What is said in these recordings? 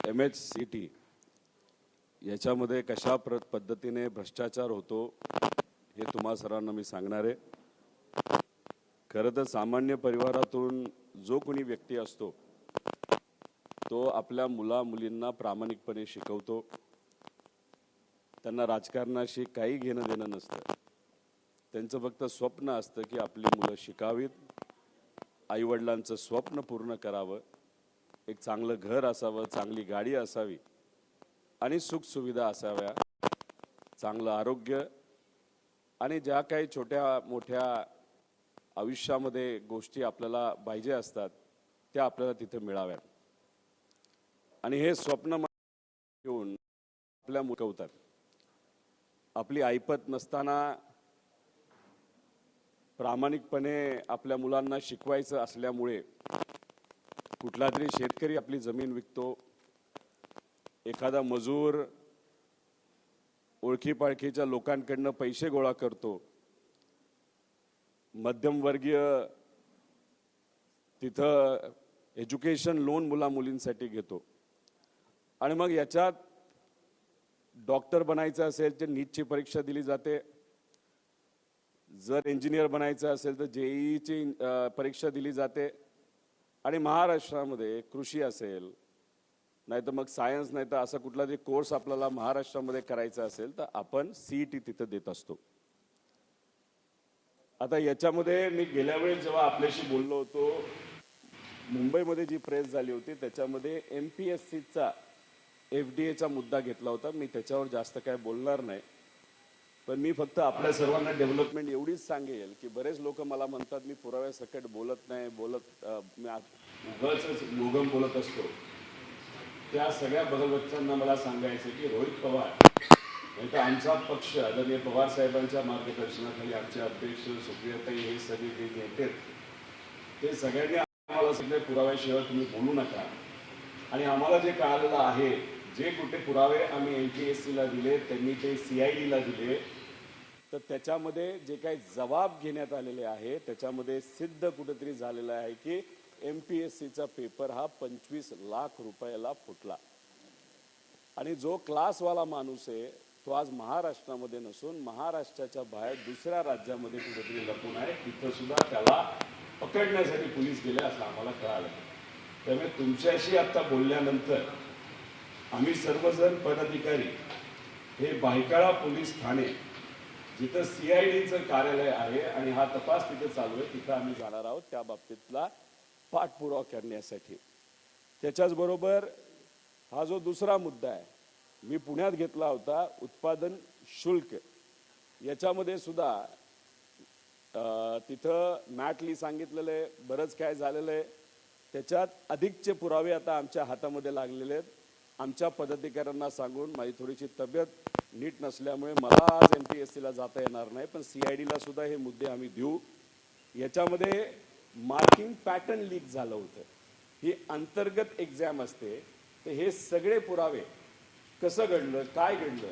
MHCT याच्यामध्ये कशा पद्धतीने भ्रष्टाचार होतो हे तुम्हा सर्वांना मी सांगणार आहे। खरं तर सामान्य परिवारातून जो कोणी व्यक्ती असतो तो आपल्या मुला-मुलींना प्रामाणिकपणे शिकवतो। त्यांना राजकारणाशी काही घेणं देणं नसतं। त्यांचं फक्त स्वप्न असतं की आपली मुलं शिकावीत, आई-वडिलांचं स्वप्न पूर्ण करावं, एक चांगलं घर असावं, चांगली गाडी असावी आणि सुखसुविधा असाव्या, चांगलं आरोग्य आणि ज्या काही छोट्या मोठ्या आयुष्यामध्ये गोष्टी आपल्याला पाहिजे असतात त्या आपल्याला तिथे मिळाव्यात। आणि हे स्वप्न घेऊन आपल्या मुकवतात। आपली ऐपत नसताना प्रामाणिकपणे आपल्या मुलांना शिकवायचं असल्यामुळे कुठला तरी शेतकरी आपली जमीन विकतो, एखादा मजूर ओळखी-पाळखीच्या लोकांकडून पैसे गोळा करतो, मध्यमवर्गीय तिथं एज्युकेशन लोन मुला-मुलींसाठी घेतो आणि मग याच्यात डॉक्टर बनायचं असेल तर नीटची परीक्षा दिली जाते, जर इंजिनियर बनायचं असेल तर JEEची परीक्षा दिली जाते आणि महाराष्ट्रामध्ये कृषी असेल नाहीतर मग सायन्स नाही तर असा कुठला तरी कोर्स आपल्याला महाराष्ट्रामध्ये करायचा असेल तर आपण CET तिथे देत असतो। आता याच्यामध्ये मी गेल्या वेळेस जेव्हा आपल्याशी बोललो होतो मुंबईमध्ये जी प्रेस झाली होती त्याच्यामध्ये MPSCचा FDAचा मुद्दा घेतला होता। मी त्याच्यावर जास्त काय बोलणार नाही, पण मी फक्त आपल्या सर्वांना डेव्हलपमेंट एवढीच सांगेल की बरेच लोक मला म्हणतात मी पुराव्यासकट बोलत नाही, मी उगाचच मुगम बोलत असतो। त्या सगळ्या बदलवच्चांना मला सांगायचं की रोहित पवार नाही तर आमचा पक्ष आदरणीय पवार साहेबांच्या मार्गदर्शनाखाली आमचे अध्यक्ष सुप्रियाताई हे सगळे जे नेते ते सगळ्यांनी आम्हाला सगळे पुराव्याशिवाय तुम्ही बोलू नका आणि आम्हाला जे कळालेलं आहे जे कुठे पुरावे आम्ही MPSCला दिले त्यांनी ते CIDला दिले तर त्याच्यामध्ये जे काही जबाब घेण्यात आलेले आहे त्याच्यामध्ये सिद्ध कुठेतरी झालेलं आहे की MPSCचा पेपर हा 25 लाख रुपयाला फुटला आणि जो क्लासवाला माणूस आहे तो आज महाराष्ट्रामध्ये नसून महाराष्ट्राच्या बाहेर दुसऱ्या राज्यामध्ये कुठेतरी लपून आहे, तिथं सुद्धा त्याला पकडण्यासाठी पोलीस गेले असं आम्हाला कळालं। त्यामुळे तुमच्याशी आता बोलल्यानंतर आम्ही सर्वजण पदाधिकारी हे भायखळा पोलीस ठाणे जिथं CIDचं कार्यालय आहे आणि हा तपास तिथे चालू आहे तिथं आम्ही जाणार आहोत त्या बाबतीतला पाठपुरावा करण्यासाठी। त्याच्याच बरोबर हा जो दुसरा मुद्दा आहे मी पुण्यात घेतला होता उत्पादन शुल्क याच्यामध्ये सुद्धा तिथं मॅटली सांगितलेलं आहे, बरंच काय झालेलं आहे, त्याच्यात अधिकचे पुरावे आता आमच्या हातामध्ये लागलेले आहेत। आमच्या पदाधिकाऱ्यांना सांगून माझी थोडीशी तब्येत नीट नसल्यामुळे मला आज MPSCला जाता येणार नाही, पण CIDला सुद्धा हे मुद्दे आम्ही देऊ। याच्यामध्ये मार्किंग पॅटर्न लीक झालं होतं, ही अंतर्गत एक्झाम असते तर हे सगळे पुरावे कसं घडलं काय घडलं,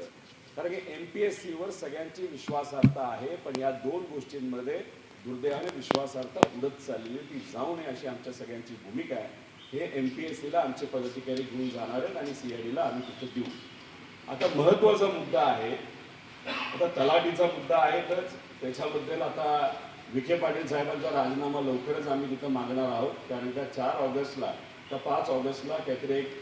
कारण की MPSCवर सगळ्यांची विश्वासार्हता आहे पण या दोन गोष्टींमध्ये दुर्दैवाने विश्वासार्हता उडत चाललेली ती जाऊ नये अशी आमच्या सगळ्यांची भूमिका आहे। हे MPSCला आमचे पदाधिकारी घेऊन जाणार आहेत आणि CIDला आम्ही तिथे देऊ। आता महत्त्वाचा मुद्दा आहे, आता तलाठीचा मुद्दा आहेतच, त्याच्याबद्दल आता विखे पाटील साहेबांचा राजीनामा लवकरच आम्ही तिथं मागणार आहोत, कारण का 4 ऑगस्टला तर 5 ऑगस्टला काहीतरी एक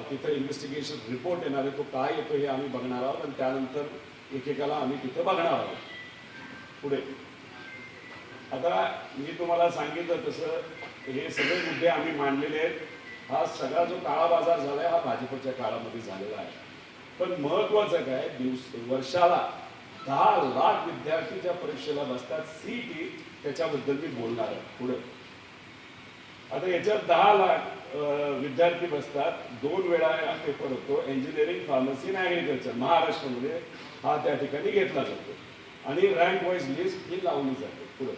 तिथं इन्व्हेस्टिगेशन रिपोर्ट येणार आहे, तो काय येतो हे आम्ही बघणार आहोत आणि त्यानंतर एकेकाला आम्ही तिथं बघणार आहोत। पुढे आता मी तुम्हाला सांगितलं तसं हे सगळे मुद्दे आम्ही मांडलेले आहेत। हा सगळा जो काळा बाजार झालाय हा भाजपच्या काळामध्ये झालेला आहे, पण महत्वाचं काय वर्षाला 10 लाख विद्यार्थी ज्या परीक्षेला बसतात CET त्याच्याबद्दल मी बोलणार आहे पुढे। आता याच्यात 10 लाख विद्यार्थी बसतात, 2 वेळा हा पेपर होतो, इंजिनिअरिंग फार्मसी आणि ॲग्रिकल्चर महाराष्ट्रामध्ये हा त्या ठिकाणी घेतला जातो आणि रँक वाईज लिस्ट ही लावली जाते पुढे।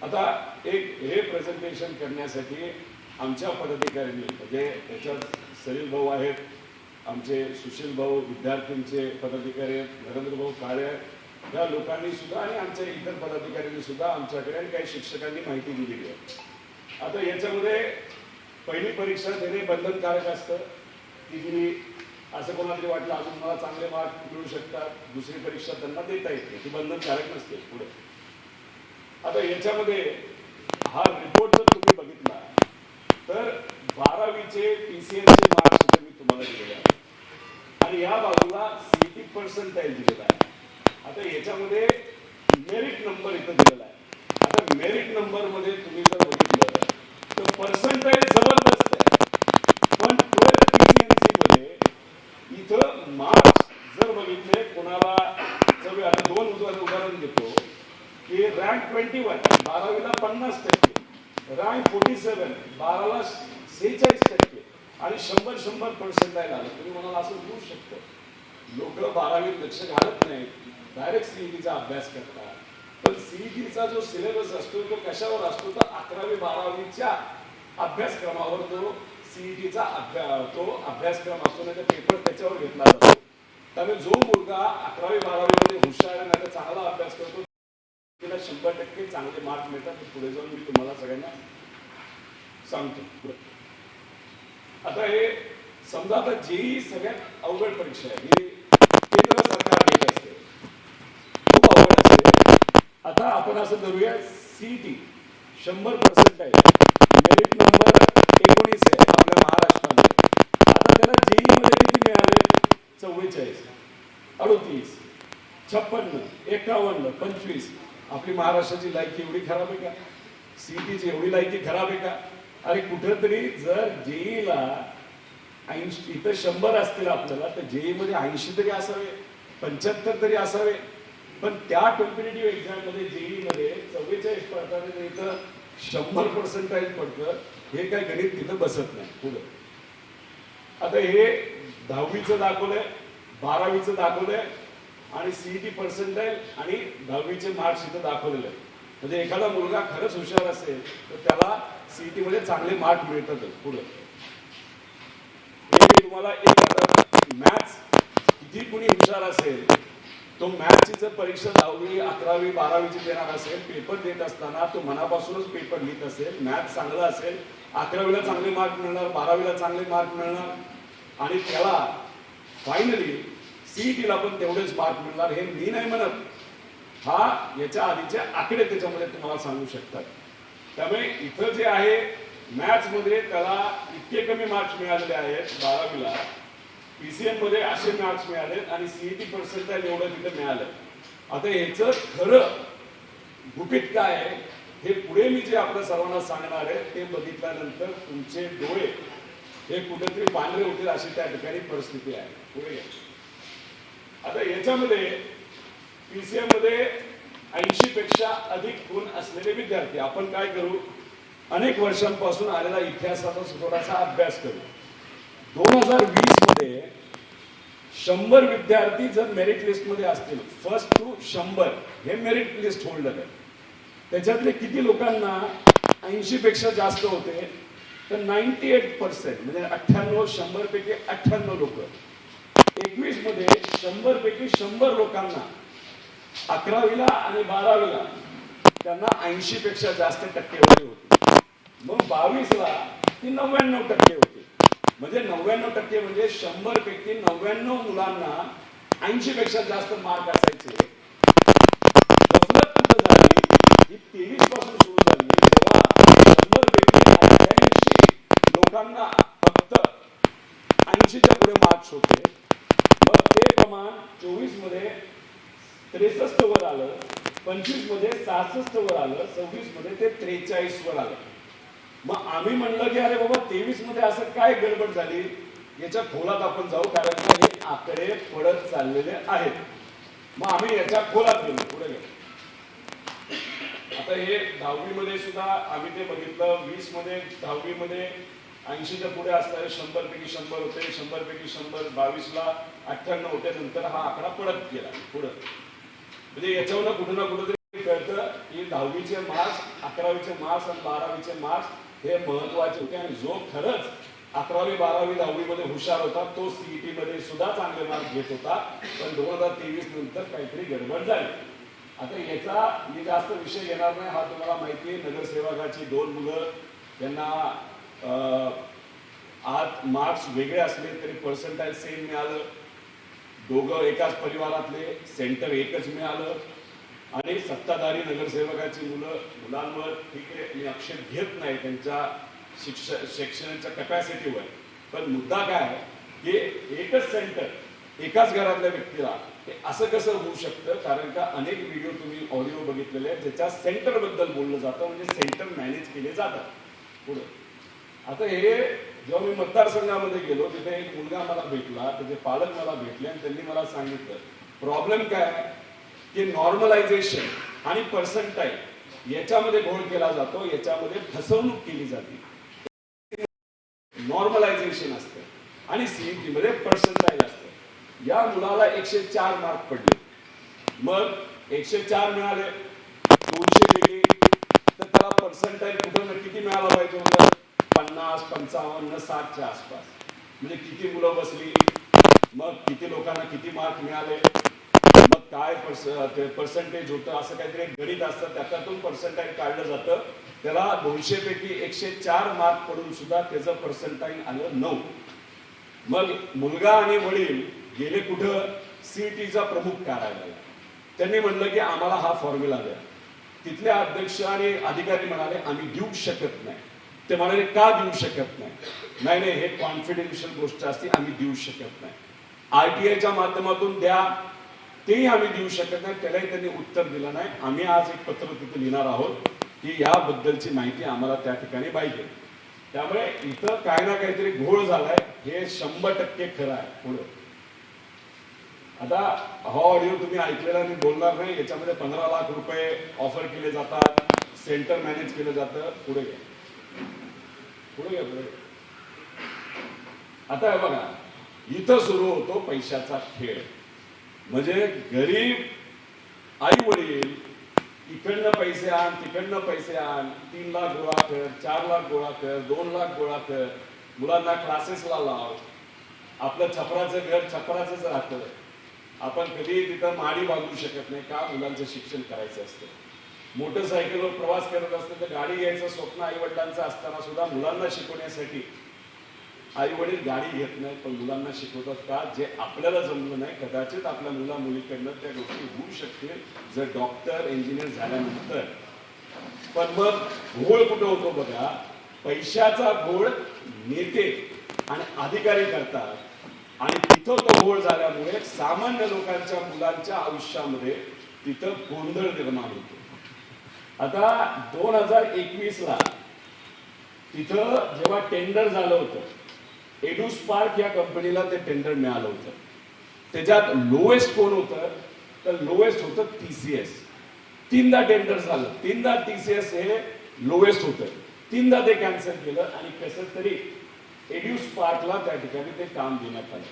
आता एक हे प्रेझेंटेशन करण्यासाठी आमच्या पदाधिकाऱ्यांनी म्हणजे त्याच्यात सलील भाऊ आहेत, आमचे सुशील भाऊ विद्यार्थ्यांचे पदाधिकारी आहेत, नरेंद्र भाऊ काळे या लोकांनी सुद्धा आणि आमच्या इतर पदाधिकाऱ्यांनी सुद्धा आमच्याकडे आणि काही शिक्षकांनी माहिती दिलेली आहे। आता याच्यामध्ये पहिली परीक्षा देणे बंधनकारक असतं की जी असं कोणाला तरी वाटलं अजून मला चांगले मार्क मिळू शकतात, दुसरी परीक्षा त्यांना देता येते, ती बंधनकारक नसते पुढे. आता याच्यामध्ये हा रिपोर्ट जर तुम्ही बघितला तर 12वीचे PCMचे मार्क्स इथे मी तुम्हाला दिलेले आहेत आणि या बाजूला सीईटी पर्सेंटाईल दिलेला आहे. आता याच्यामध्ये मेरिट नंबर इथं दिलेला आहे. आता मेरिट नंबर मध्ये तुम्ही जर बघितलं तर पर्सेंटाईल जबरदस्त आहे, पण 12th PCMC मध्ये इथं मार्क्स जर बघितले कोणाला जर आता दोन उदाहरण देतो की रँक 21 12वीला 50%, रँक 47 12ला 46% आणि 100 पर्सेंटाईल आलं. तुम्ही म्हणाल असं होऊ शकतं, लोक 12वीत लक्ष घालत नाहीत, डायरेक्ट सीईटीचा अभ्यास करतात. पण सीईटीचा जो सिलेबस असतो तो कशावर असतो तर 11वी 12वीच्या अभ्यासक्रमावर तो सीईटीचा अभ्यासक्रम असतो, नाही पेपर त्याच्यावर घेतला जातो. त्यामुळे जो मुलगा 11वी 12वी मध्ये हुशार आणि चांगला अभ्यास करतो तिला 100% चांगले मार्क मिळतात. पुढे जाऊन मी तुम्हाला सगळ्यांना सांगतो. आता हे समजा आता जेई सगळ्यात अवघड परीक्षा आहे, ही केंद्र सरकार घेत असते, खूप अवघड असते. आता आपण असं धरूया सीईटी 100% आहे, मेरिट नंबर 19 आहे आपल्या महाराष्ट्रामध्ये. आता त्याला जेई मध्ये किती मिळाले 44, 38, 56, 51, 25. आपली महाराष्ट्राची लायकी एवढी खराब आहे का? सीईटीची एवढी लायकी खराब आहे का? अरे कुठेतरी जर जेईला 80 इथं 100 असतील आपल्याला तर जेई मध्ये 80 तरी असावे, 75 तरी असावे. पण त्या कॉम्पिटिटिव्ह एक्झाम मध्ये जेई मध्ये 44 पडतात आणि इथं 100% पडतं. हे काय गणित तिथं बसत नाही पुढे. आता हे 10वीचं दाखवलंय, 12वीचं दाखवलंय आणि सीईटी पर्सेंटाईल आणि 10वीचे मार्क्स इथं दाखवलेले आहेत. म्हणजे एखादा मुलगा खरंच हुशार असेल तर त्याला सीईटी मध्ये चांगले मार्क मिळतात पुढे. मी तुम्हाला एक मॅथ्स किती कुणी हुशार असेल तो मॅथ्सची जर परीक्षा 10वी 11वी 12वीची देणार असेल, पेपर देत असताना तो मनापासूनच पेपर लिहित असेल, मॅथ्स चांगला असेल, 11वीला चांगले मार्क मिळणार, 12वीला चांगले मार्क मिळणार आणि त्याला फायनली सीईटीला पण तेवढेच मार्क मिळणार. हे मी नाही म्हणत, हा याच्या आधीचे आकडे त्याच्यामध्ये तुम्हाला सांगू शकतात. त्यामुळे इथं जे आहे मॅथ्स मध्ये त्याला इतके कमी मार्क्स मिळालेले आहेत 12वीला, पीसीएम मध्ये असे मार्क्स मिळाले आणि सीईटी पर्सेंटाईल एवढं तिथे मिळालं. आता याचं खरं गुपित काय आहे हे पुढे मी जे आपल्या सर्वांना सांगणार आहे ते बघितल्यानंतर तुमचे डोळे हे कुठेतरी पांढरे होतील अशी त्या ठिकाणी परिस्थिती आहे. पुढे आता याच्यामध्ये पीसीएम मध्ये 80 पेक्षा अधिक गुण असलेले विद्यार्थी, आपण काय करू, अनेक वर्षांपासून आलेला इतिहासाचा थोडासा अभ्यास करू. 2020 मध्ये 100 विद्यार्थी जर मेरिट लिस्ट मध्ये असतील, फर्स्ट टू 100 हे मेरिट लिस्ट होल्डर आहे, त्याच्यातले किती लोकांना 80 पेक्षा जास्त होते तर 98% म्हणजे 98, 100 पैकी 98 लोक. 21 मध्ये 100 पैकी 100 लोकांना 11वीला आणि 12वीला त्यांना 80 पेक्षा जास्त टक्केवारी होती. मग 22ला ती 99% होती. म्हणजे 99% म्हणजे 100 पैकी 99 मुलांना 80 पेक्षा जास्त मार्क असायचे. गफलत कुठं झाली ही 23 पासून सुरू झाली, तेव्हा 100 पैकी 88 लोकांना फक्त 80च्या पुढे मार्क्स होते. मग ते प्रमाण 24 मध्ये 63 वर आलं, 25 मध्ये 66 वर आलं, 26 मध्ये ते 43 वर आलं. मग आम्ही म्हणलं की अरे बाबा 23 मध्ये असं काय गडबड झाली, याच्या खोलात आपण जाऊ, कारण हे आकडे पडत चाललेले आहेत. मग आम्ही याच्या खोलात गेलो, पुढे गेलो. आता हे 10वी मध्ये सुद्धा आम्ही ते बघितलं. 20 मध्ये 10वी मध्ये 80च्या पुढे असणारे 100 पैकी 100 होते, 100 पैकी 100. 22ला 98 होते, नंतर हा आकडा पडत गेला पुढे. म्हणजे याच्यावर कुठं ना कुठेतरी कळतं की 10वीचे मार्क्स, 11वीचे मार्क्स आणि 12वीचे मार्क्स हे महत्वाचे होते. आणि जो खरंच 11वी 12वी 10वी मध्ये हुशार होता तो सीईटी मध्ये सुद्धा चांगले मार्क घेत होता. पण 2023 नंतर काहीतरी गडबड झाली. आता याचा मी जास्त विषय घेणार नाही, हा तुम्हाला माहिती आहे. नगरसेवकाची 2 मुलं त्यांना आज मार्क्स वेगळे असले तरी पर्सेंटाईल सेम मिळालं, दोघं एकाच परिवारातले, सेंटर एकच मिळालं आणि सत्ताधारी नगरसेवकाची मुलांवर ठीक आहे मी आक्षेप घेत नाही त्यांच्या शैक्षणिकच्या कॅपॅसिटीवर, पण मुद्दा काय आहे की एकच सेंटर एकाच घरातल्या व्यक्तीला हे असं कसं होऊ शकतं? कारण का अनेक व्हिडिओ तुम्ही ऑडिओ बघितलेले आहेत ज्याच्या सेंटर बद्दल बोललं जातं, म्हणजे सेंटर मॅनेज केले जातात. पुढे आता हे जेव्हा मी मतदारसंघामध्ये गेलो तिथे एक मुलगा मला भेटला, त्याचे पालक मला भेटले आणि त्यांनी मला सांगितलं प्रॉब्लेम काय की नॉर्मलायझेशन आणि पर्सेंटाईल याच्यामध्ये घोळ केला जातो, याच्यामध्ये फसवणूक केली जाते. नॉर्मलायझेशन असतं आणि सीईटी मध्ये पर्सेंटाईल असतं. या मुलाला 104 मार्क पडले, मग 104 मिळाले 200 पैकी, तर त्याला पर्सेंटाईल कुठं किती मिळाला पाहिजे होतं? 50, 55, 60च्या आसपास. म्हणजे किती मुलं बसली, मग किती लोकांना किती मार्क मिळाले, मग काय पर्सेंटेज होतं, असं काहीतरी गणित असतं, त्याच्यातून पर्सेंटाईल काढलं जातं. त्याला 200 पैकी 104 मार्क पडून सुद्धा त्याचं पर्सेंटाईल आलं 9. मग मुलगा आणि वडील गेले कुठं? सीईटीचा प्रमुख कार्यालयाला. त्यांनी म्हणलं की आम्हाला हा फॉर्म्युला द्या. तिथले अध्यक्ष आणि अधिकारी म्हणाले आम्ही देऊ शकत नाही. ते म्हणाले का देऊ शकत नाही? नाही नाही, हे कॉन्फिडेन्शियल गोष्ट असते, आम्ही देऊ शकत नाही. आरटीआयच्या माध्यमातून द्या, तेही आम्ही देऊ शकत नाही. त्यालाही त्यांनी उत्तर दिलं नाही. आम्ही आज एक पत्र तिथे लिहिणार आहोत की याबद्दलची माहिती आम्हाला त्या ठिकाणी पाहिजे. त्यामुळे इथं काय ना काहीतरी घोळ झालाय, हे 100% खरं आहे. पुढे आता हा ऑडिओ तुम्ही ऐकलेला मी बोलणार नाही. याच्यामध्ये 15 लाख रुपये ऑफर केले जातात, सेंटर मॅनेज केलं जातं. पुढे घ्या, पुढे घ्या, पुढे. आता बघा, इथं सुरू होतो पैशाचा खेळ. म्हणजे गरीब आई वडील इकडनं पैसे आण, तिकडनं पैसे आण, 3 लाख गोळा कर, 4 लाख गोळा कर, 2 लाख गोळा कर, मुलांना क्लासेसला लाव. आपलं छपराचं घर छपराचंच राहतं. आपण कधी तिथं माडी बांधू शकत नाही का? मुलांचं शिक्षण करायचं असतं. मोटरसायकलवर प्रवास करत असतं तर गाडी घ्यायचं स्वप्न आई वडिलांचं असताना सुद्धा मुलांना शिकवण्यासाठी आई वडील गाडी घेत नाही, पण मुलांना शिकवतात का? जे आपल्याला जमलं नाही, कदाचित आपल्या मुला मुलीकडनं त्या गोष्टी होऊ शकतील जर डॉक्टर इंजिनियर झाल्यानंतर. पण मग घोळ कुठं होतो बघा? पैशाचा घोळ नेते आणि अधिकारी करतात आणि तिथं तो घोळ झाल्यामुळे सामान्य लोकांच्या मुलांच्या आयुष्यामध्ये तिथं गोंधळ निर्माण होतो. आता 2021ला तिथं जेव्हा टेंडर झालं होतं, एडुस्पार्क या कंपनीला ते टेंडर मिळालं होतं. त्याच्यात लोएस्ट कोण होतं? तर लोएस्ट होतं TCS. 3दा टेंडर झालं, 3दा TCS हे लोएस्ट होतं. 3दा ते कॅन्सल केलं आणि कसं तरी एड्युस्पार्कला त्या ठिकाणी ते काम देण्यात आलं.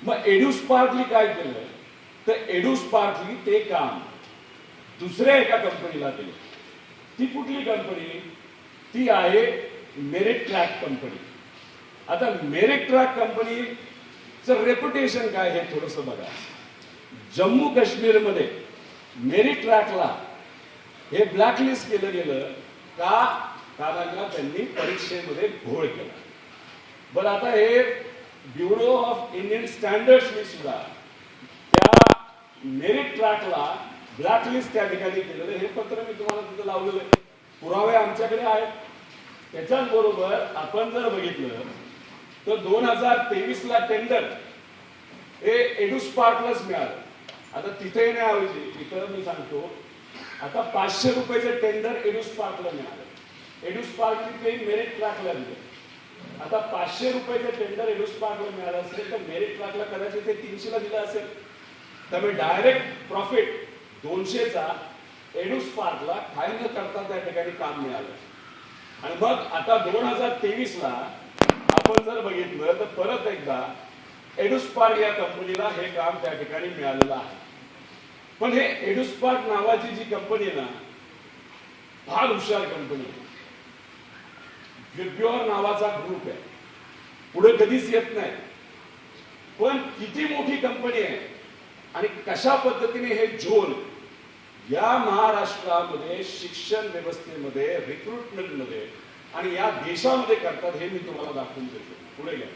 मग एड्युस्पार्कली काय केलं? तर एड्युस्पार्कली ते काम दुसऱ्या एका कंपनीला दिलं. ती कुठली कंपनी? ती आहे मेरिट ट्रॅक कंपनी. आता मेरिट ट्रॅक कंपनीचं रेप्युटेशन काय हे थोडंसं बघा. जम्मू काश्मीरमध्ये मेरिट ट्रॅकला हे ब्लॅकलिस्ट केलं गेलं का? कारण का त्यांनी परीक्षेमध्ये घोळ केला. बरं, आता हे ब्युरो ऑफ इंडियन स्टँडर्ड्सनी सुद्धा त्या मेरिट ट्रॅकला ब्लॅकलिस्ट त्या ठिकाणी केलेलं. हे पत्र मी तुम्हाला तिथं लावलेलं आहे, पुरावे आमच्याकडे आहेत. त्याच्याच बरोबर आपण जर बघितलं तर 2023ला टेंडर हे एडुस्पार्कलाच मिळालं. आता तिथे येण्याऐवजी इथं मी सांगतो, आता 500 रुपयाचं टेंडर एडुस्पार्कला मिळालं. एडुस्पार्कने ते मेरिट ट्रॅकला दिलं. आता 500 रुपयाचं टेंडर एडुस्पार्कला मिळालं असेल तर मेरिट ट्रॅकला कदाचित ते 300ला दिलं असेल. त्यामुळे डायरेक्ट प्रॉफिट 200चा एडुस्पार्कला काय न करता त्या ठिकाणी काम मिळालं. आणि मग आता 2023ला आपण जर बघितलं तर परत एकदा एडुस्पार्क या कंपनीला हे काम त्या ठिकाणी मिळालेलं आहे. पण हे एडुस्पार्क नावाची जी कंपनी ना, फार हुशार कंपनी आहे. विब्युअर नावाचा ग्रुप आहे, पुढे कधीच येत नाही. पण किती मोठी कंपनी आहे आणि कशा पद्धतीने हे झोल या महाराष्ट्रामध्ये शिक्षण व्यवस्थेमध्ये, रिक्रुटमेंटमध्ये आणि या देशामध्ये करतात हे मी तुम्हाला दाखवून देतो. पुढे घ्या.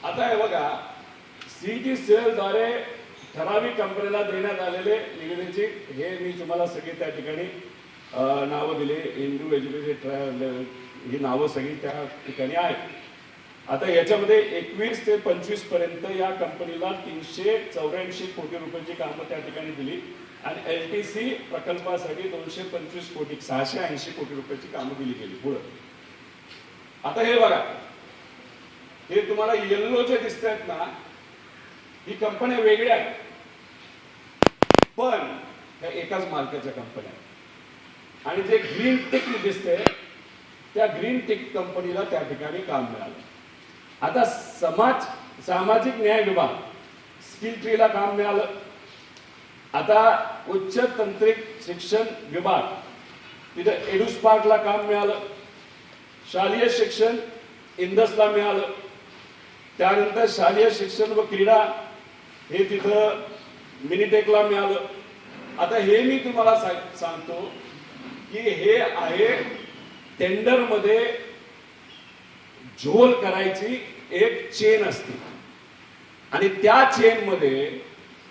आता हे बघा, सीईटी सेलद्वारे ठराविक कंपनीला देण्यात आलेले निवेदनची हे मी तुम्हाला सगळे त्या ठिकाणी नावं दिले. इंडू एज्युकेटेड ही नावं सगळी त्या ठिकाणी आहेत. आता याच्यामध्ये 21 ते 25 पर्यंत या कंपनीला 384 कोटी रुपयाची कामं त्या ठिकाणी दिली आणि एलटीसी प्रकल्पासाठी 225 कोटी 680 कोटी रुपयाची कामं दिली गेली. पुढे आता हे बघा, हे तुम्हाला येल्लोचे दिसत आहेत ना, ही कंपन्या वेगळ्या आहेत पण त्या एकाच मालकाच्या कंपन्या. आणि जे ग्रीन टिक दिसते त्या ग्रीन टिक कंपनीला त्या ठिकाणी काम मिळालं. आता सामाजिक न्याय विभाग स्किल ट्रीला काम मिळालं. आता उच्च तंत्रिक शिक्षण विभाग तिथे एडुस्पार्कला काम मिळालं. शालेय शिक्षण इंदसला मिळालं. त्यानंतर शालेय शिक्षण व क्रीडा हे तिथं मिनिटेकला मिळालं. आता हे मी तुम्हाला सांगतो की हे आहे टेंडरमध्ये झोल करायची एक चेन असते आणि त्या चेन मध्ये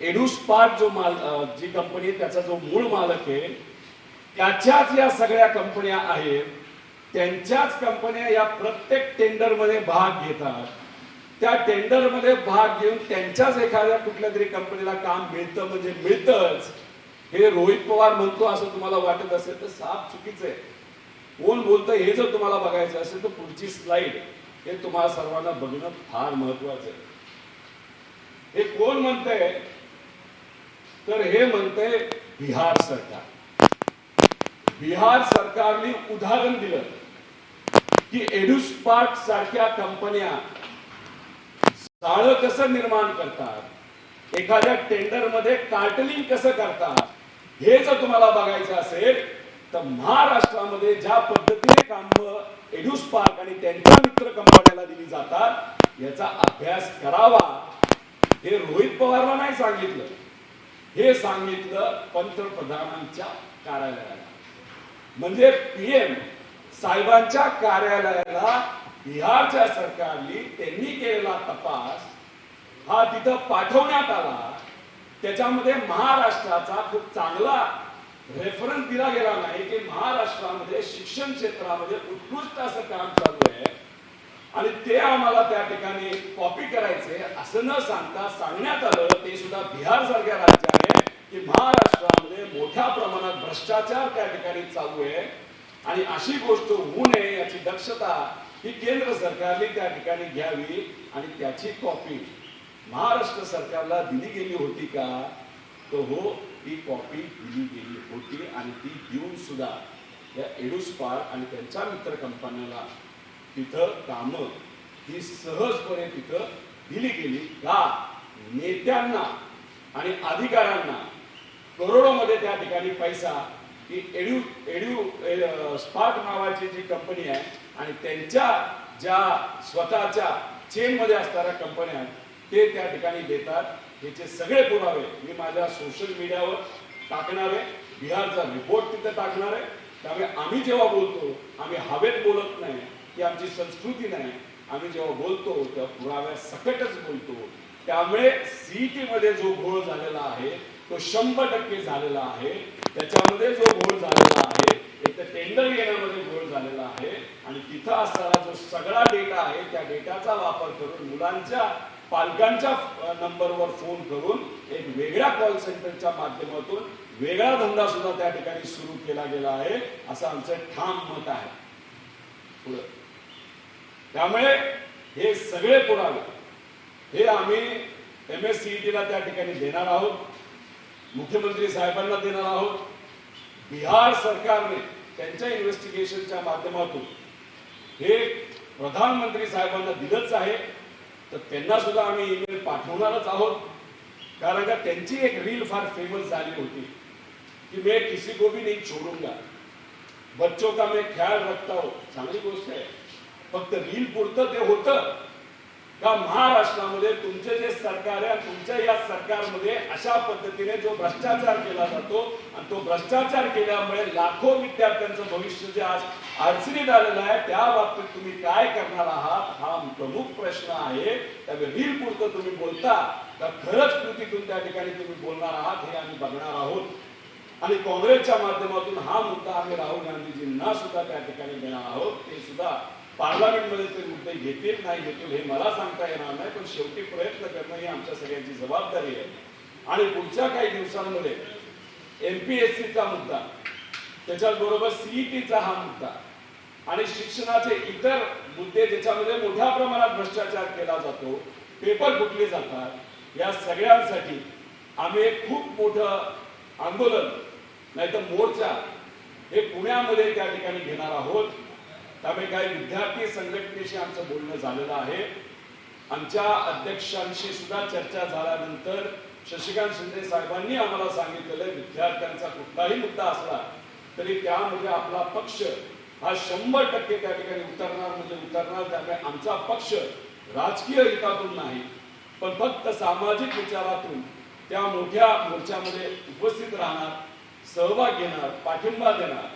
एडुस्पार्क जो जी कंपनी त्याचा जो मूळ मालक आहे त्याच्याच या सगळ्या कंपन्या आहेत. त्यांच्याच कंपन्या या प्रत्येक टेंडर मध्ये भाग घेतात. त्या टेंडर मध्ये भाग घेऊन त्यांच्याच एखाद्या कुठल्या तरी कंपनीला काम मिळतं म्हणजे मिळतंच. हे रोहित पवार म्हणतो असं तुम्हाला वाटत असेल तर साफ चुकीचं आहे. कोण बोलतं हे जर तुम्हाला बघायचं असेल तर पुढची स्लाइड हे तुम्हाला सर्वांना बघणं फार महत्वाचं आहे. हे कोण म्हणतंय तर हे म्हणतंय बिहार सरकार. बिहार सरकारने उदाहरण दिलं की एडुस्पार्क सारख्या कंपन्या जाळं कसं निर्माण करतात, एखाद्या टेंडर मध्ये कार्टलिंग कसं करतात. हे जर तुम्हाला बघायचं असेल तर महाराष्ट्रामध्ये ज्या पद्धतीने काम एडुस्पार्क आणि त्यांच्या मित्र कंपन्याला दिली जातात याचा अभ्यास करावा. हे रोहित पवारला नाही सांगितलं, हे सांगितलं पंतप्रधानांच्या कार्यालयाला. म्हणजे पीएम साहेबांच्या कार्यालयाला बिहारच्या सरकारने त्यांनी केलेला तपास हा तिथं पाठवण्यात आला. त्याच्यामध्ये महाराष्ट्राचा खूप चांगला रेफरन्स दिला गेला नाही की महाराष्ट्रामध्ये शिक्षण क्षेत्रामध्ये उत्कृष्ट असं काम चालू आहे आणि ते आम्हाला त्या ठिकाणी कॉपी करायचे असं न सांगता सांगण्यात आलं. ते सुद्धा बिहार सारख्या राज्य आहे की महाराष्ट्रामध्ये मोठ्या प्रमाणात भ्रष्टाचार त्या ठिकाणी चालू आहे आणि अशी गोष्ट होऊ नये याची दक्षता ही केंद्र सरकारने त्या ठिकाणी घ्यावी आणि त्याची कॉपी महाराष्ट्र सरकारला दिली गेली होती का तो हो, ती कॉपी दिली गेली होती आणि ती देऊन सुद्धा या एडुस्पार्क आणि त्यांच्या मित्र कंपन्याला तिथं कामं ही सहजपणे तिथं दिली गेली का. नेत्यांना आणि अधिकाऱ्यांना करोडोमध्ये त्या ठिकाणी पैसा ही स्पार्क नावाची जी कंपनी आहे आणि त्यांच्या ज्या स्वतःच्या चेन मध्ये असणाऱ्या कंपन्या ते त्या ठिकाणी देतात. याचे सगळे पुरावे मी माझ्या सोशल मीडियावर टाकणार आहे. बिहारचा रिपोर्ट तिथे टाकणार आहे. त्यामुळे आम्ही जेव्हा बोलतो आम्ही हवेत बोलत नाही की आमची संस्कृती नाही. आम्ही जेव्हा बोलतो तेव्हा पुराव्या सकटच बोलतो. त्यामुळे सीईटी मध्ये जो घोळ झालेला आहे तो 100% झालेला आहे. त्याच्यामध्ये जो घोळ झालेला आहे एक तर टेंडर घेण्यामध्ये घोळ झालेला आहे आणि तिथं असणारा जो सगळा डेटा आहे त्या डेटाचा वापर करून मुलांच्या पालकांच्या नंबरवर फोन करून एक वेगळ्या कॉल सेंटरच्या माध्यमातून वेगळा धंदा सुद्धा त्या ठिकाणी सुरू केला गेला आहे असं आमचं ठाम मत आहे. पुढे त्यामुळे हे सगळे पुरावे हे आम्ही MSCET ला त्या ठिकाणी देणार आहोत. मुख्यमंत्री साहेबांना देणार आहोत. बिहार सरकारने त्यांच्या इन्व्हेस्टिगेशनच्या माध्यमातून हे प्रधानमंत्री साहेबांना दिलंच आहे तर त्यांना सुद्धा आम्ही ईमेल पाठवणारच आहोत. कारण का त्यांची एक रील फार फेमस झाली होती की मैं किसी को भी नहीं छोडूंगा, बच्चों का मैं ख्याल रखता हूं. चांगली गोष्ट आहे, फक्त रील पुरतं ते होतं का महाराष्ट्रामध्ये तुमचे जे सरकार आहे तुमच्या या सरकारमध्ये अशा पद्धतीने जो भ्रष्टाचार केला जातो आणि तो भ्रष्टाचार केल्यामुळे लाखो विद्यार्थ्यांचं भविष्य जे आज अडचणीत आलेलं आहे त्या बाबतीत तुम्ही काय करणार आहात हा प्रमुख प्रश्न आहे. त्या रील पुरतं तुम्ही बोलता तर खरंच कृतीतून त्या ठिकाणी तुम्ही बोलणार आहात हे आम्ही बघणार आहोत. आणि काँग्रेसच्या माध्यमातून हा मुद्दा आम्ही राहुल गांधीजींना सुद्धा त्या ठिकाणी देणार आहोत. ते सुद्धा पार्लमेंटमध्ये ते मुद्दे घेतील नाही घेतील हे मला सांगता येणार नाही, पण शेवटी प्रयत्न करणं ही आमच्या सगळ्यांची जबाबदारी आहे. आणि पुढच्या काही दिवसांमध्ये MPSCचा मुद्दा, त्याच्याबरोबर CETचा हा मुद्दा आणि शिक्षणाचे इतर मुद्दे ज्याच्यामध्ये मोठ्या प्रमाणात भ्रष्टाचार केला जातो, पेपर फुटले जातात, या सगळ्यांसाठी आम्ही एक खूप मोठं आंदोलन नाही तर मोर्चा हे पुण्यामध्ये त्या ठिकाणी घेणार आहोत. त्यामुळे काही विद्यार्थी संघटनेशी आमचं बोलणं झालेलं आहे. आमच्या अध्यक्षांशी सुद्धा चर्चा झाल्यानंतर शशिकांत शिंदे साहेबांनी आम्हाला सांगितलेलं विद्यार्थ्यांचा कुठलाही मुद्दा असला तरी त्यामध्ये आपला पक्ष हा 100% त्या ठिकाणी उतरणार म्हणजे उतरणार. त्यामुळे आमचा पक्ष राजकीय हितातून नाही पण फक्त सामाजिक विचारातून त्या मोठ्या मोर्चामध्ये उपस्थित राहणार, सहभाग घेणार, पाठिंबा देणार.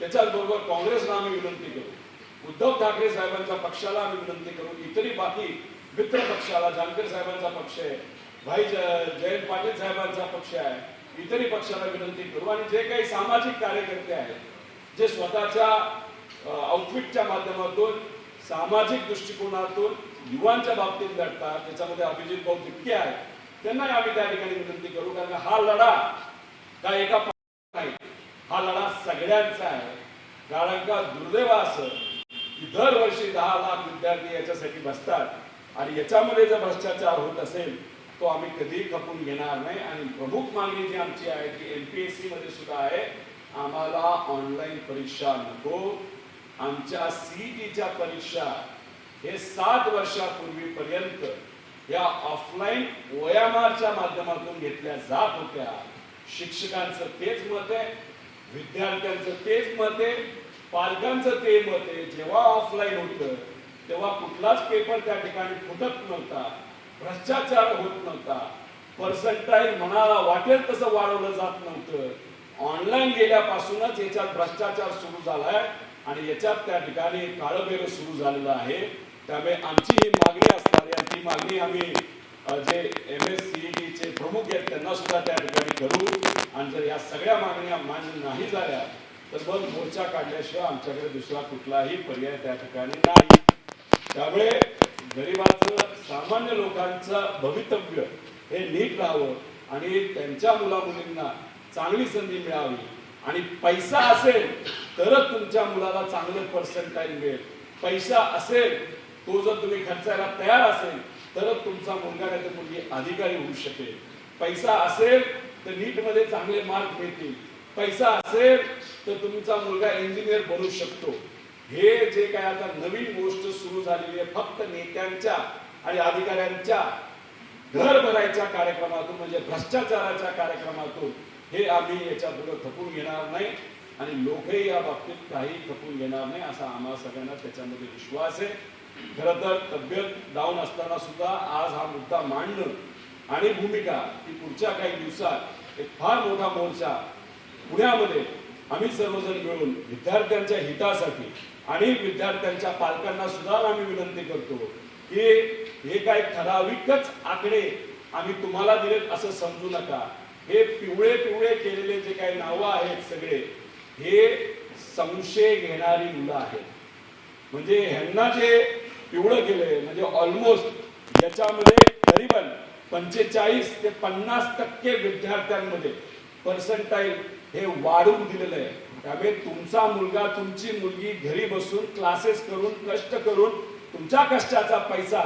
त्याच्याबरोबर काँग्रेसला आम्ही विनंती करू, उद्धव ठाकरे साहेबांच्या पक्षाला आम्ही विनंती करू, इतरही बाकी मित्र पक्षाला, जानकर साहेबांचा पक्ष आहे, भाई जयंत पाटील साहेबांचा पक्ष आहे, इतरही पक्षाला विनंती करू. आणि जे काही सामाजिक कार्यकर्ते आहेत जे स्वतःच्या आउटफिटच्या माध्यमातून सामाजिक दृष्टिकोनातून युवांच्या बाबतीत लढतात, त्याच्यामध्ये अभिजित भाऊ तितके आहेत, त्यांना आम्ही त्या ठिकाणी विनंती करू. कारण हा लढा का एका नाही, हा लढा सगळ्यांचा आहे. कारण का दुर्दैव असं की दरवर्षी 10 लाख विद्यार्थी याच्यासाठी बसतात आणि याच्यामध्ये जर भ्रष्टाचार होत असेल तो आम्ही कधीही खपून घेणार नाही. आणि प्रमुख मागणी जी आमची आहे ती MPSC मध्ये सुद्धा आहे, आम्हाला ऑनलाईन परीक्षा नको. आमच्या CETच्या परीक्षा हे 7 वर्षापूर्वीपर्यंत या ऑफलाईन OMRच्या माध्यमातून घेतल्या जात होत्या. शिक्षकांचं तेच मत आहे, विद्यार्थ्यांचं तेच मत आहे, पालकांचं ते मत आहे. जेव्हा ऑफलाईन होतं तेव्हा कुठलाच पेपर त्या ठिकाणी फुटत नव्हता, भ्रष्टाचार होत नव्हता, पर्सेंटाईल मनाला वाटेल तसं वाढवलं जात नव्हतं. ऑनलाईन गेल्यापासूनच याच्यात भ्रष्टाचार सुरू झालाय आणि याच्यात त्या ठिकाणी काळबेर सुरू झालेलं आहे. त्यामुळे आमची ही मागणी असणार आहे. ती मागणी आम्ही जे MSCETचे प्रमुख आहेत त्यांना सुद्धा त्या ठिकाणी करू. आणि जर या सगळ्या मागण्या मान्य नाही झाल्या तर मग मोर्चा काढल्याशिवाय आमच्याकडे दुसरा कुठलाही पर्याय त्या ठिकाणी नाही. त्यामुळे गरिबाचं, सामान्य लोकांचं भवितव्य हे नीट राहावं आणि त्यांच्या मुलामुलींना चांगली संधी मिळावी. आणि पैसा असेल तरच तुमच्या मुलाला चांगलं पर्सेंटाईल मिळेल. पैसा असेल, तो जर तुम्ही खर्चायला तयार असेल तरच तुमचा मुलगा नाही तर मुलगी अधिकारी होऊ शकेल. पैसा असेल तर नीट मध्ये चांगले मार्क मिळतील. पैसा असेल तर तुमचा मुलगा इंजिनियर बनू शकतो. हे जे काय आता नवीन गोष्ट सुरू झालेली आहे फक्त नेत्यांच्या आणि अधिकाऱ्यांच्या घर भरायच्या कार्यक्रमातून म्हणजे भ्रष्टाचाराच्या कार्यक्रमातून हे आम्ही याच्या पुढे खपून घेणार नाही आणि लोकही या बाबतीत काही खपून घेणार नाही असा आम्हाला सगळ्यांना त्याच्यामध्ये विश्वास आहे. खरं तर तब्येत डाऊन असताना सुद्धा आज हा मुद्दा मांडणं आणि भूमिका की पुढच्या काही दिवसात एक फार मोठा मोर्चा पुण्यामध्ये आम्ही सर्वजण मिळून विद्यार्थ्यांच्या हितासाठी आणि विद्यार्थ्यांच्या पालकांना सुद्धा आम्ही विनंती करतो की हे काय ठराविकच आकडे आम्ही तुम्हाला दिलेत असं समजू नका. हे पिवळे पिवळे केलेले जे काही नावं आहेत सगळे हे संशय घेणारी मुलं आहेत. म्हणजे ह्यांना जे पिवळं केलंय म्हणजे ऑलमोस्ट याच्यामध्ये करीबन 45 ते 50% विद्यार्थ्यांमध्ये पर्सेंटाईल हे वाढवून दिलेलं आहे. त्यामुळे तुमचा मुलगा, तुमची मुलगी घरी बसून क्लासेस करून, कष्ट करून, तुमच्या कष्टाचा पैसा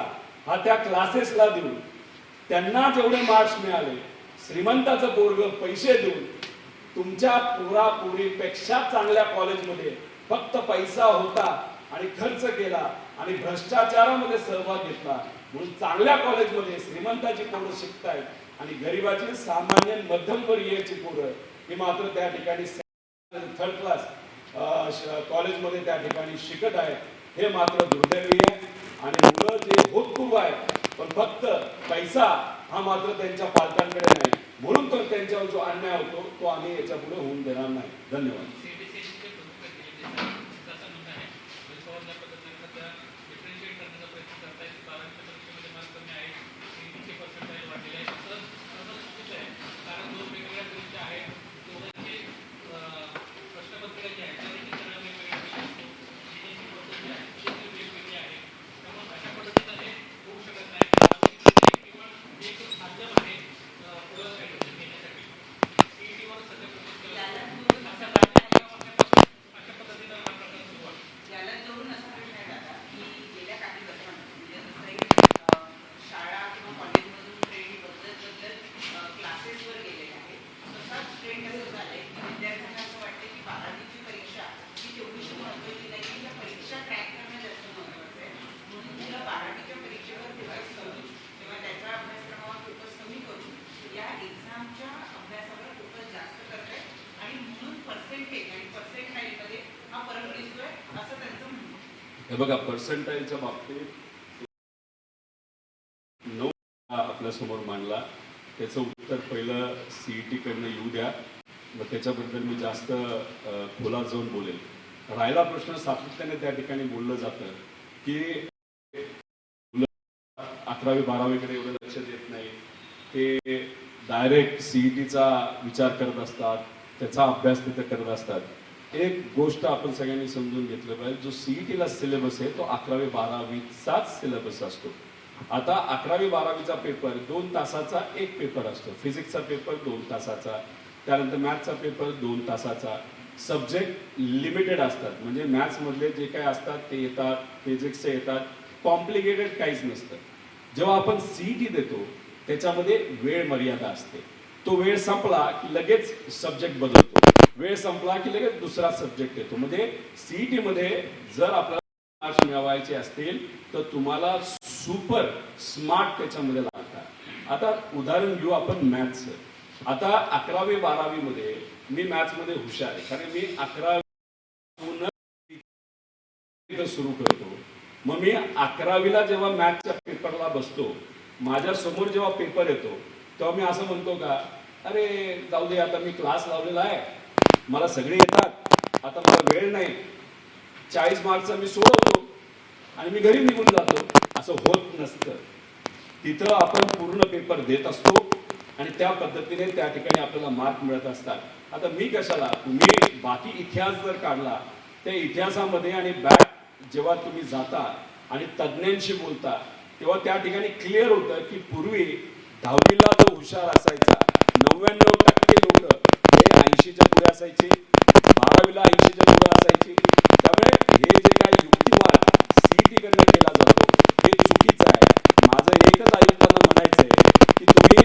हा त्या क्लासेसला देऊन त्यांना जेवढे मार्क्स मिळाले, श्रीमंताचं पोरग पैसे देऊन तुमच्या पोरापोरीपेक्षा चांगल्या कॉलेजमध्ये फक्त पैसा होता आणि खर्च केला आणि भ्रष्टाचारामध्ये सहभाग घेतला म्हणून चांगल्या कॉलेजमध्ये श्रीमंताची पोरं शिकतायत आणि गरीबाची सामान्य मध्यमवर्गीयाची पोरं ही मात्र त्या ठिकाणी 3rd क्लास कॉलेजमध्ये त्या ठिकाणी शिकत आहेत. हे मात्र दुर्दैवी आहे. आणि मुलं जे होतकरू खूप आहे, पण फक्त पैसा हा मात्र त्यांच्या पालकांकडे नाही, म्हणून तर त्यांच्यावर जो अन्याय होतो तो आम्ही याच्या पुढे होऊन देणार नाही. धन्यवाद. हे बघा, पर्सेंटाईलच्या बाबतीत 9 आपल्या समोर मांडला. त्याचं उत्तर पहिलं CET कडनं येऊ द्या, मग त्याच्याबद्दल मी जास्त खोलात जाऊन बोलेल. राहिला प्रश्न सातत्याने त्या ठिकाणी बोललं जातं की 11वी 12वीकडे एवढं लक्ष देत नाही, ते डायरेक्ट CETचा विचार करत असतात, त्याचा अभ्यास तिथे करत असतात. एक गोष्ट आपण सगळ्यांनी समजून घेतलं पाहिजे, जो CETला सिलेबस आहे तो 11वी 12वीचाच सिलेबस असतो. आता 11वी 12वीचा पेपर 2 तासाचा एक पेपर असतो, फिजिक्सचा पेपर 2 तासाचा, त्यानंतर मॅथ्सचा पेपर 2 तासाचा. सब्जेक्ट लिमिटेड असतात, म्हणजे मॅथ्समधले जे काय असतात ते येतात, फिजिक्सचे येतात, कॉम्प्लिकेटेड काहीच नसतं. जेव्हा आपण CET देतो त्याच्यामध्ये वेळ मर्यादा असते. तो वेळ संपला की लगेच सब्जेक्ट बदलतो, वेळ संपला की लगेच दुसरा सब्जेक्ट येतो. म्हणजे CET मध्ये जर आपल्याला मार्क्स मिळवायचे असतील तर तुम्हाला सुपर स्मार्ट त्याच्यामध्ये लागतात. आता उदाहरण घेऊ आपण मॅथ्सचं. आता 11वी 12वी मध्ये मी मॅथ्समध्ये हुशार आहे, कारण मी 11वी सुरू करतो. मग मी 11वीला जेव्हा मॅथ्सच्या पेपरला बसतो, माझ्या समोर जेव्हा पेपर येतो तेव्हा मी असं म्हणतो का, अरे जाऊ दे, आता मी क्लास लावलेला आहे, मला सगळे येतात, आता मला वेळ नाही, 40 मार्कचा मी सोडवतो आणि मी घरी निघून जातो. असं होत नसतं. तिथं आपण पूर्ण पेपर देत असतो आणि त्या पद्धतीने त्या ठिकाणी आपल्याला मार्क मिळत असतात. आता मी कशाला, तुम्ही बाकी इतिहास जर काढला, त्या इतिहासामध्ये आणि बॅक जेव्हा तुम्ही जाता आणि तज्ज्ञांशी बोलता तेव्हा त्या ठिकाणी क्लिअर होतं की पूर्वी 10वीला जो हुशार असायचा 99% लोक हे 80च्या पुढे असायचे, 12वीला 80च्या पुढे असायचे. त्यामुळे हे जे काही युक्तिवाद CET कडनं केला जातो हे चुकीचं आहे. माझं एकच आयुक्तांना म्हणायचं आहे की तुम्ही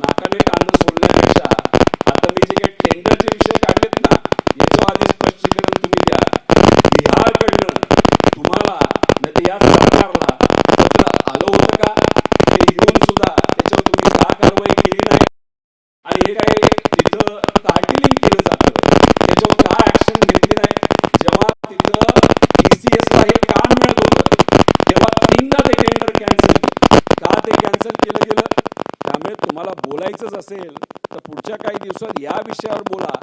नाकाने कांदा सोडण्यापेक्षा आता मी जे काही टेंडरचे विषय काढलेत ना, याच्या आधी स्पष्टीकरण तुम्ही द्या. बिहारकडनं तुम्हाला नाही तर या सरकारला पत्र आलं होतं का, ते येऊन सुद्धा त्याच्यावर तुम्ही का कारवाई केली नाही, आणि हे काय तिथं कार्टिलिंग केलं जातं त्याच्यावर का ऍक्शन घेतली नाही. जेव्हा तिथं TCSला हे काम मिळत होतं तेव्हा 3दा ते टेंडर कॅन्सल, का ते कॅन्सल केलं गेलं. त्यामुळे तुम्हाला बोलायचंच असेल तर पुढच्या काही दिवसात या विषयावर बोला,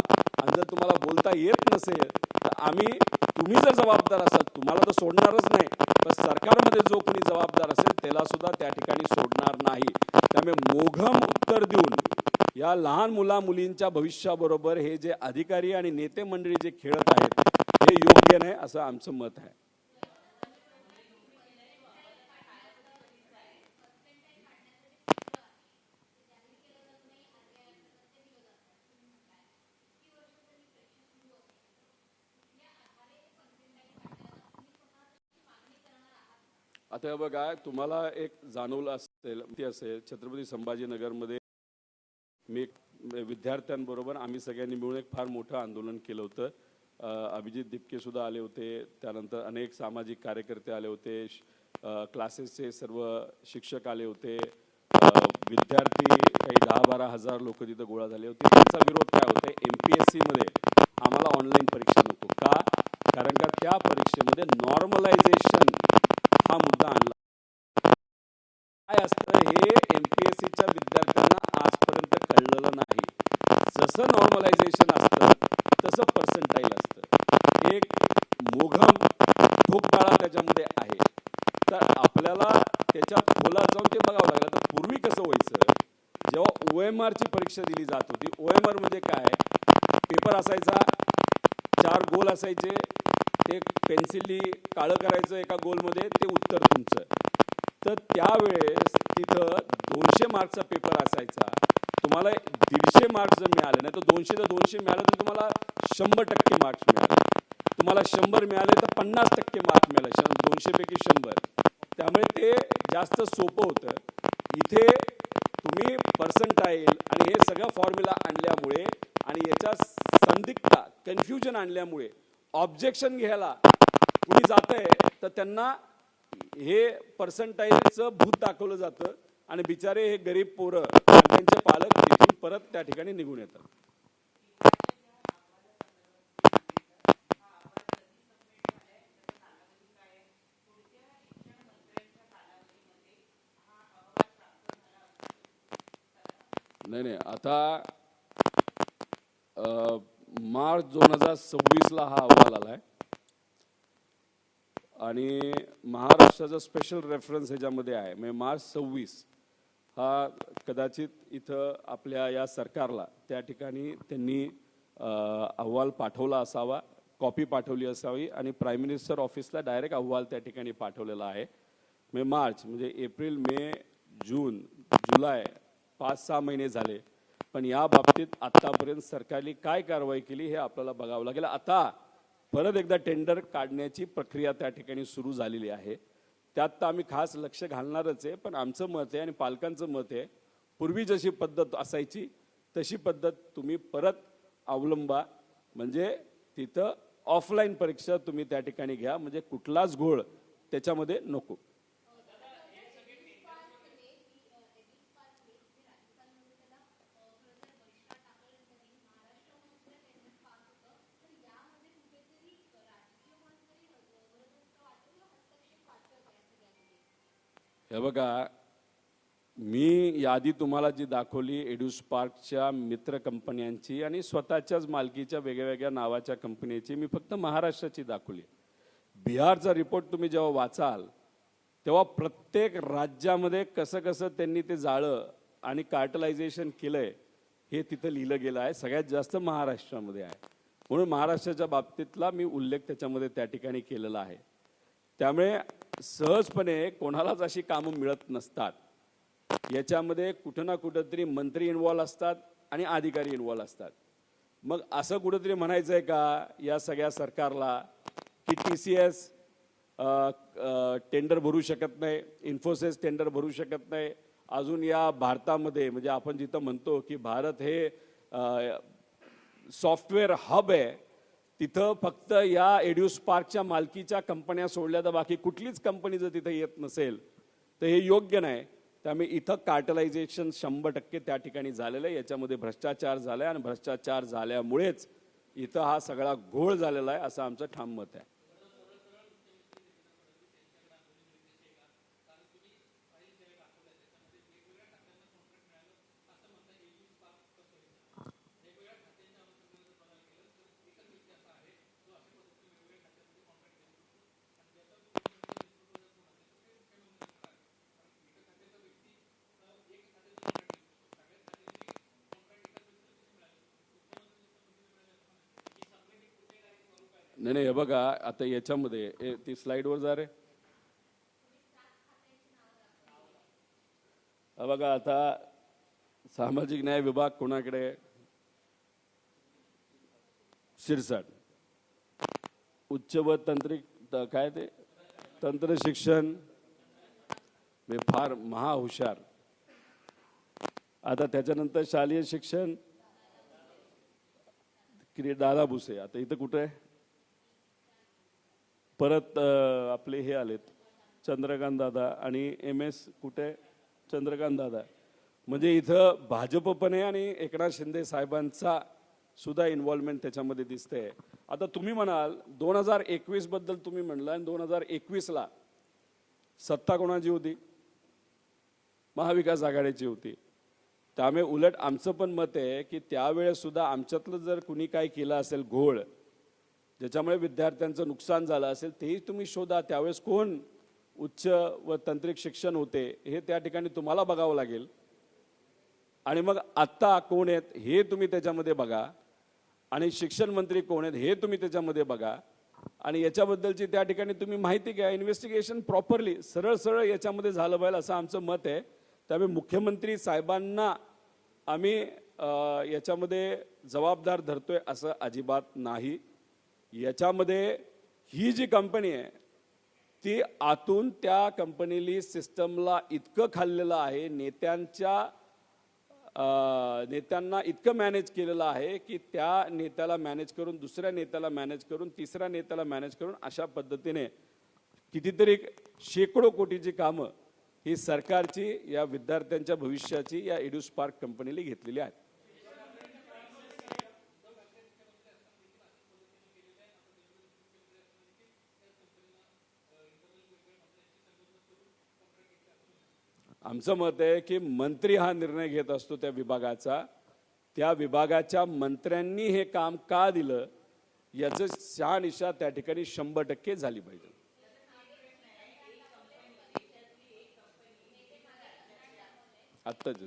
आणि जर तुम्हाला बोलता येत नसेल तर तुम्ही जर जबाबदार असाल, तुम्हाला तर सोडणारच नाही, पण सरकारमध्ये जो कोणी जबाबदार असेल त्याला सुद्धा त्या ठिकाणी सोडणार नाही. त्यामुळे मोघम उत्तर देऊन या लहान मुला मुलींच्या भविष्याबरोबर हे जे अधिकारी आणि नेते मंडळी जे खेळत आहेत हे योग्य नाही, असं आमचं मत आहे. आता हे बघा, तुम्हाला एक जाणवलं असेल, माहिती असेल, छत्रपती संभाजीनगरमध्ये मी विद्यार्थ्यांबरोबर आम्ही सगळ्यांनी मिळून एक फार मोठं आंदोलन केलं होतं. अभिजित दिपके सुद्धा आले होते, त्यानंतर अनेक सामाजिक कार्यकर्ते आले होते, क्लासेसचे सर्व शिक्षक आले होते, विद्यार्थी काही 10-12 हजार लोक तिथं गोळा झाले होते. त्यांचा विरोध काय होते, MPSC मध्ये आम्हाला ऑनलाईन परीक्षा नको. का? कारण का त्या परीक्षेमध्ये नॉर्मलायझेशन हा मुद्दा आणला जसं नॉर्मलायझेशन असतं तसं पर्सेंटाईल असतं. एक मोघम ठोकताळा त्याच्यामध्ये आहे. तर आपल्याला त्याच्यात खोलात जाऊन ते बघावं लागलं. तर पूर्वी कसं व्हायचं, जेव्हा OMR ची परीक्षा दिली जात होती, OMR म्हणजे काय, पेपर असायचा, 4 गोल असायचे, ते पेन्सिलनी काळं करायचं एका गोलमध्ये, ते उत्तर तुमचं. तर त्यावेळेस तिथं 200 मार्क्सचा पेपर असायचा. तुम्हाला 150 मार्क्स जर मिळाले, नाही तर 200 तर 200 मिळाले, तर तुम्हाला 100% मार्क्स मिळाले. तुम्हाला 100 मिळाले तर 50% मार्क मिळाले, 200 पैकी 100. त्यामुळे ते जास्त सोपं होतं. इथे तुम्ही पर्सेंटाईल आणि हे सगळं फॉर्म्युला आणल्यामुळे आणि याच्या संदिग्धता कन्फ्युजन आणल्यामुळे ऑब्जेक्शन घ्यायला कुणी जातंय तर त्यांना हे पर्सेंटाईलचं भूत दाखवलं जातं आणि बिचारे हे गरीब पोरं त्यांचे पालक तिथून परत त्या ठिकाणी निघून येतात. नाही, आता मार्च 2026ला हा अहवाल आलाय आणि महाराष्ट्राचा स्पेशल रेफरन्स ह्याच्यामध्ये आहे. म्हणजे मार्च 26 हा कदाचित इथं आपल्या या सरकारला त्या ठिकाणी त्यांनी अहवाल पाठवला असावा, कॉपी पाठवली असावी आणि प्राईम मिनिस्टर ऑफिसला डायरेक्ट अहवाल त्या ठिकाणी पाठवलेला आहे. म्हणजे मार्च म्हणजे एप्रिल, मे, जून, जुलै 5-6 महिने झाले. पण या बाबतीत आतापर्यंत सरकारने काय कारवाई केली हे आपल्याला बघावं लागेल. आता परत एकदा टेंडर काढण्याची प्रक्रिया त्या ठिकाणी सुरू झालेली आहे. त्यात तर आम्ही खास लक्ष घालणारच आहे. पण आमचं मत आहे आणि पालकांचं मत आहे, पूर्वी जशी पद्धत असायची तशी पद्धत तुम्ही परत अवलंबा. म्हणजे तिथं ऑफलाईन परीक्षा तुम्ही त्या ठिकाणी घ्या, म्हणजे कुठलाच घोळ त्याच्यामध्ये नको. हे बघा, मी यादी तुम्हाला जी दाखवली एड्युस्पार्कच्या मित्र कंपन्यांची आणि स्वतःच्याच मालकीच्या वेगळ्या नावाच्या कंपनीची, मी फक्त महाराष्ट्राची दाखवली. बिहारचा रिपोर्ट तुम्ही जेव्हा वाचाल तेव्हा प्रत्येक राज्यामध्ये कसं कसं त्यांनी ते जाळं आणि कार्टलायझेशन केलंय हे तिथं लिहिलं गेलं आहे. सगळ्यात जास्त महाराष्ट्रामध्ये आहे. म्हणून महाराष्ट्राच्या बाबतीतला मी उल्लेख त्याच्यामध्ये त्या ठिकाणी केलेला आहे. त्यामुळे सहजपणे कोणालाच अशी कामं मिळत नसतात. याच्यामध्ये कुठं ना कुठंतरी मंत्री इन्व्हॉल्व असतात आणि अधिकारी इन्व्हॉल्व असतात. मग असं कुठंतरी म्हणायचं आहे का या सगळ्या सरकारला की TCS टेंडर भरू शकत नाही, इन्फोसिस टेंडर भरू शकत नाही. अजून या भारतामध्ये म्हणजे आपण जिथं म्हणतो की भारत हे सॉफ्टवेअर हब आहे, तिथं फक्त या एड्युस्पार्कच्या मालकीच्या कंपन्या सोडल्या तर बाकी कुठलीच कंपनी जर तिथं येत नसेल तर हे योग्य नाही. त्यामुळे इथं कार्टलायझेशन 100% त्या ठिकाणी झालेलं आहे. याच्यामध्ये भ्रष्टाचार झाला आहे आणि भ्रष्टाचार झाल्यामुळेच इथं हा सगळा घोळ झालेला आहे असं आमचं ठाम मत आहे. नाही, हे बघा, आता याच्यामध्ये ती स्लाइडवर जा रे. बघा, आता सामाजिक न्याय विभाग कोणाकडे, शिरसाट. उच्च व तांत्रिक काय ते तंत्र शिक्षण फार महाहुशार. आता त्याच्यानंतर शालेय शिक्षण दादा भुसे. आता इथं कुठे आहे परत आपले हे आलेत चंद्रकांत दादा आणि MS कुठे चंद्रकांत दादा. म्हणजे इथं भाजप पण आहे आणि एकनाथ शिंदे साहेबांचा सुद्धा इन्व्हॉल्वमेंट त्याच्यामध्ये दिसते. आता तुम्ही म्हणाल 2021 बद्दल तुम्ही म्हणला आणि 2021ला सत्ता कोणाची होती, महाविकास आघाडीची होती. त्यामुळे उलट आमचं पण मत आहे की त्यावेळेस सुद्धा आमच्यातलं जर कुणी काय केलं असेल घोळ, ज्याच्यामुळे विद्यार्थ्यांचं नुकसान झालं असेल, तेही तुम्ही शोधा. त्यावेळेस कोण उच्च व तांत्रिक शिक्षण होते हे त्या ठिकाणी तुम्हाला बघावं लागेल. आणि मग आत्ता कोण आहेत हे तुम्ही त्याच्यामध्ये बघा, आणि शिक्षण मंत्री कोण आहेत हे तुम्ही त्याच्यामध्ये बघा, आणि याच्याबद्दलची त्या ठिकाणी तुम्ही माहिती घ्या. इन्व्हेस्टिगेशन प्रॉपरली सरळ सरळ याच्यामध्ये झालं पाहिजे असं आमचं मत आहे. त्यामुळे मुख्यमंत्री साहेबांना आम्ही याच्यामध्ये जबाबदार धरतोय असं अजिबात नाही. याच्यामध्ये ही जी कंपनी आहे ती आतून त्या कंपनीली सिस्टमला इतकं खाल्लेलं आहे, नेत्यांना इतकं मॅनेज केलेलं आहे की त्या नेत्याला मॅनेज करून, दुसऱ्या नेत्याला मॅनेज करून, तिसऱ्या नेत्याला मॅनेज करून, अशा पद्धतीने कितीतरी शेकडो कोटीची कामं ही सरकारची या विद्यार्थ्यांच्या भविष्याची या एड्युस्पार्क कंपनीला घेतलेली आहेत. आमचं मत आहे की मंत्री हा निर्णय घेत असतो त्या विभागाचा. त्या विभागाच्या मंत्र्यांनी हे काम का दिलं याचं शहानिशा त्या ठिकाणी 100% झाली पाहिजे. आत्ताच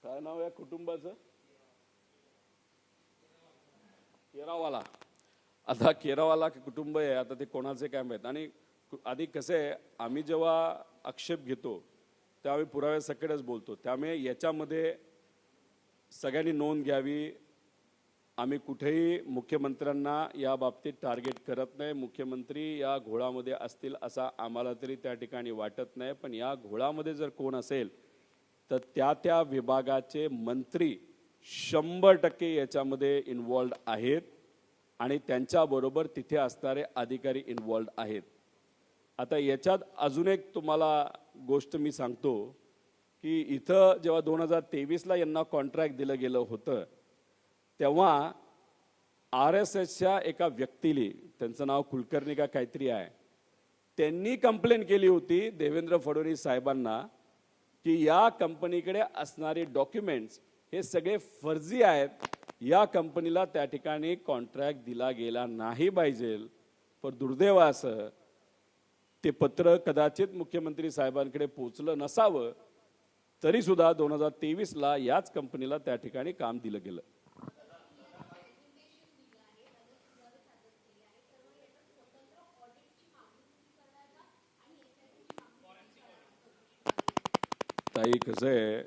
काय नाव या कुटुंबाचं? केरावाला. आता केरावाला कुटुंब आहे, आता ते कोणाचे काय माहीत. आणि आधी कसं आहे, आम्ही जेव्हा आक्षेप घेतो तेव्हा आम्ही पुराव्यासकडेच बोलतो. त्यामुळे याच्यामध्ये सगळ्यांनी नोंद घ्यावी. आम्ही कुठेही मुख्यमंत्र्यांना या बाबतीत टार्गेट करत नाही. मुख्यमंत्री या घोळामध्ये असतील असा आम्हाला तरी त्या ठिकाणी वाटत नाही. पण या घोळामध्ये जर कोण असेल तर त्या विभागाचे मंत्री 100% याच्यामध्ये इन्वॉल्ड आहेत, आणि त्यांच्याबरोबर तिथे असणारे अधिकारी इन्वॉल्ड आहेत. आता याच्यात अजून एक तुम्हाला गोष्ट मी सांगतो की इथं जेव्हा 2023ला यांना कॉन्ट्रॅक्ट दिलं गेलं होतं तेव्हा RSSच्या एका व्यक्तीने, त्यांचं नाव कुलकर्णी का काहीतरी आहे, त्यांनी कंप्लेंट केली होती देवेंद्र फडणवीस साहेबांना की या कंपनीकडे असणारे डॉक्युमेंट्स हे सगळे फर्जी आहेत, या कंपनीला त्या ठिकाणी कॉन्ट्रॅक्ट दिला गेला नाही पाहिजे. पण दुर्दैवाचं ते पत्र कदाचित मुख्यमंत्री साहेबांकडे पोहोचलं नसावं, तरी सुद्धा 2023ला याच कंपनीला त्या ठिकाणी काम दिलं गेलं. ताई कसं आहे,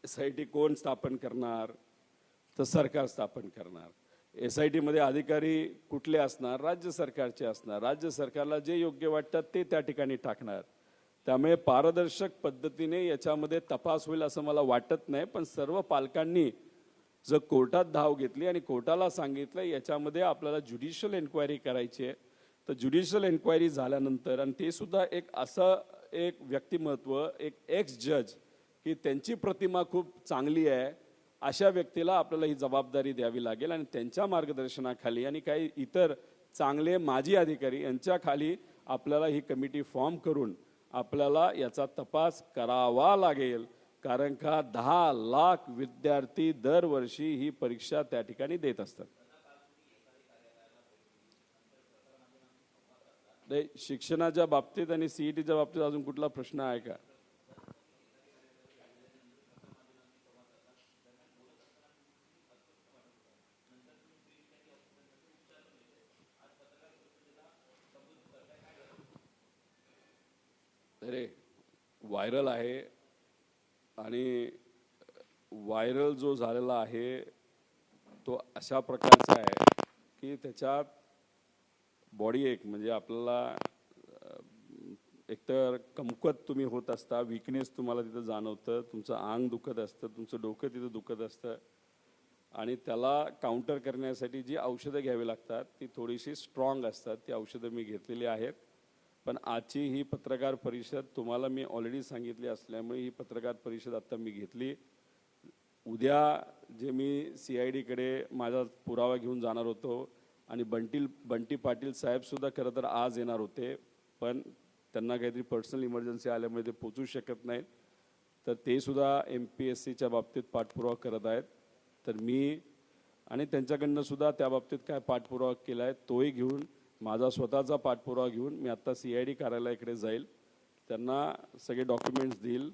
SIT कोण स्थापन करणार? तर सरकार स्थापन करणार. SIT मध्ये अधिकारी कुठले असणार? राज्य सरकारचे असणार. राज्य सरकारला जे योग्य वाटतात ते त्या ठिकाणी टाकणार. त्यामुळे पारदर्शक पद्धतीने याच्यामध्ये तपास होईल असं मला वाटत नाही. पण सर्व पालकांनी जर कोर्टात धाव घेतली आणि कोर्टाला सांगितलं याच्यामध्ये आपल्याला ज्युडिशियल एन्क्वायरी करायची आहे, तर ज्युडिशियल एन्क्वायरी झाल्यानंतर, आणि ते सुद्धा एक असं एक व्यक्तिमत्व, एक एक्स जज की त्यांची प्रतिमा खूप चांगली आहे, अशा व्यक्तीला आपल्याला ही जबाबदारी द्यावी लागेल. आणि त्यांच्या मार्गदर्शनाखाली आणि काही इतर चांगले माजी अधिकारी यांच्या खाली आपल्याला ही कमिटी फॉर्म करून आपल्याला याचा तपास करावा लागेल. कारण का 10 लाख विद्यार्थी दरवर्षी ही परीक्षा त्या ठिकाणी देत असतात. शिक्षणाच्या बाबतीत आणि CETच्या बाबतीत अजून कुठला प्रश्न आहे का? अरे व्हायरल आहे, आणि व्हायरल जो झालेला आहे तो अशा प्रकारचा आहे की त्याच्यात बॉडी एक म्हणजे आपल्याला एकतर कमकुवत तुम्ही होत असता, विकनेस तुम्हाला तिथं जाणवतं, तुमचं अंग दुखत असतं, तुमचं डोकं तिथं दुखत असतं आणि त्याला काउंटर करण्यासाठी जी औषधं घ्यावी लागतात ती थोडीशी स्ट्रॉंग असतात. ती औषधं मी घेतलेली आहेत. पण आजची ही पत्रकार परिषद तुम्हाला मी ऑलरेडी सांगितली असल्यामुळे ही पत्रकार परिषद आता मी घेतली. उद्या जे मी CIDकडे माझा पुरावा घेऊन जाणार होतो आणि बंटी पाटील साहेबसुद्धा खरं तर आज येणार होते, पण त्यांना काहीतरी पर्सनल इमर्जन्सी आल्यामुळे ते पोचू शकत नाहीत. तर ते सुद्धा MPSCच्या बाबतीत पाठपुरावा करत आहेत. तर मी आणि त्यांच्याकडनं सुद्धा त्या बाबतीत काय पाठपुरावा केला आहे तोही घेऊन, माझा स्वतःचा पाठपुरावा घेऊन मी आत्ता CID कार्यालयाकडे जाईल, त्यांना सगळे डॉक्युमेंट्स देईल.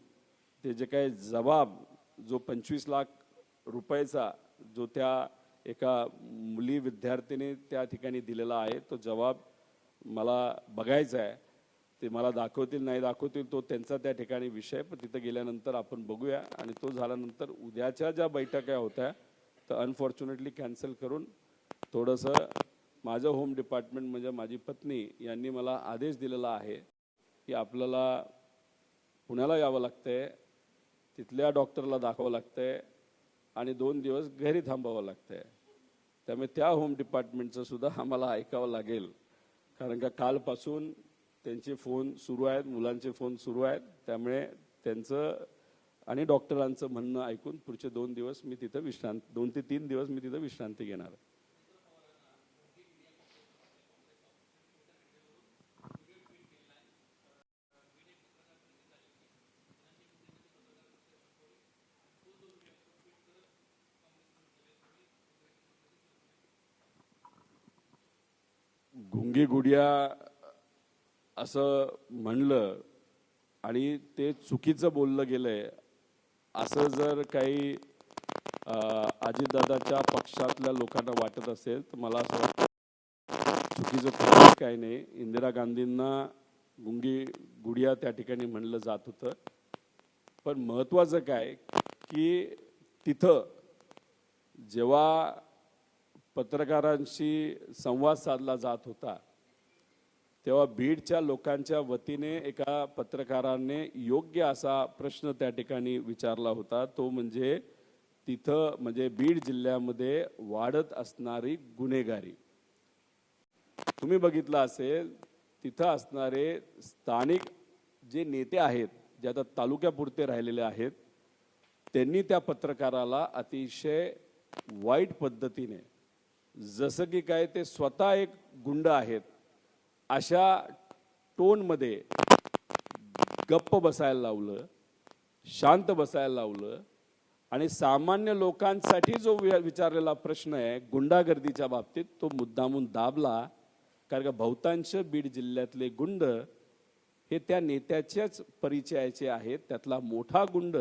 ते जे काही जबाब जो 25 लाख रुपयाचा जो त्या एका मुली विद्यार्थीने त्या ठिकाणी दिलेला आहे तो जबाब मला बघायचा आहे. ते मला दाखवतील नाही दाखवतील तो त्यांचा त्या ठिकाणी विषय, पण तिथं गेल्यानंतर आपण बघूया. आणि तो झाल्यानंतर उद्याच्या ज्या बैठका होत्या तर अनफॉर्च्युनेटली कॅन्सल करून थोडंसं माझं होम डिपार्टमेंट म्हणजे माझी पत्नी यांनी मला आदेश दिलेला आहे की आपल्याला पुण्याला यावं लागतंय, तिथल्या डॉक्टरला दाखवावं लागतंय आणि 2 दिवस घरी थांबावं लागतंय. त्यामुळे त्या होम डिपार्टमेंटचं सुद्धा आम्हाला ऐकावं लागेल, कारण का कालपासून त्यांचे फोन सुरू आहेत, मुलांचे फोन सुरू आहेत. त्यामुळे त्यांचं आणि डॉक्टरांचं म्हणणं ऐकून पुढचे 2 दिवस मी तिथं 2 ते 3 दिवस मी तिथं विश्रांती घेणार. गुंगी गुडिया असं म्हणलं आणि ते चुकीचं बोललं गेलंय असं जर काही अजितदादाच्या पक्षातल्या लोकांना वाटत असेल तर मला असं वाटतं चुकीचं कुठलंच काही नाही. इंदिरा गांधींना गुंगी गुडिया त्या ठिकाणी म्हणलं जात होतं. पण महत्त्वाचं काय की तिथं जेव्हा पत्रकारांशी संवाद साधला जात होता तेव्हा बीडच्या लोकांच्या वतीने एका पत्रकाराने योग्य असा प्रश्न त्या ठिकाणी विचारला होता. तो म्हणजे तिथं म्हणजे बीड जिल्ह्यामध्ये वाढत असणारी गुन्हेगारी. तुम्ही बघितलं असेल तिथं असणारे स्थानिक जे नेते आहेत जे आता तालुक्यापुरते राहिलेले आहेत त्यांनी त्या पत्रकाराला अतिशय वाईट पद्धतीने, जसं की काय ते स्वतः एक गुंड आहेत अशा टोनमध्ये गप्प बसायला लावलं, शांत बसायला लावलं. आणि सामान्य लोकांसाठी जो विचारलेला प्रश्न आहे गुंडागर्दीच्या बाबतीत तो मुद्दामून दाबला, कारण का बहुतांश बीड जिल्ह्यातले गुंड हे त्या नेत्याच्याच परिचयाचे आहेत. त्यातला मोठा गुंड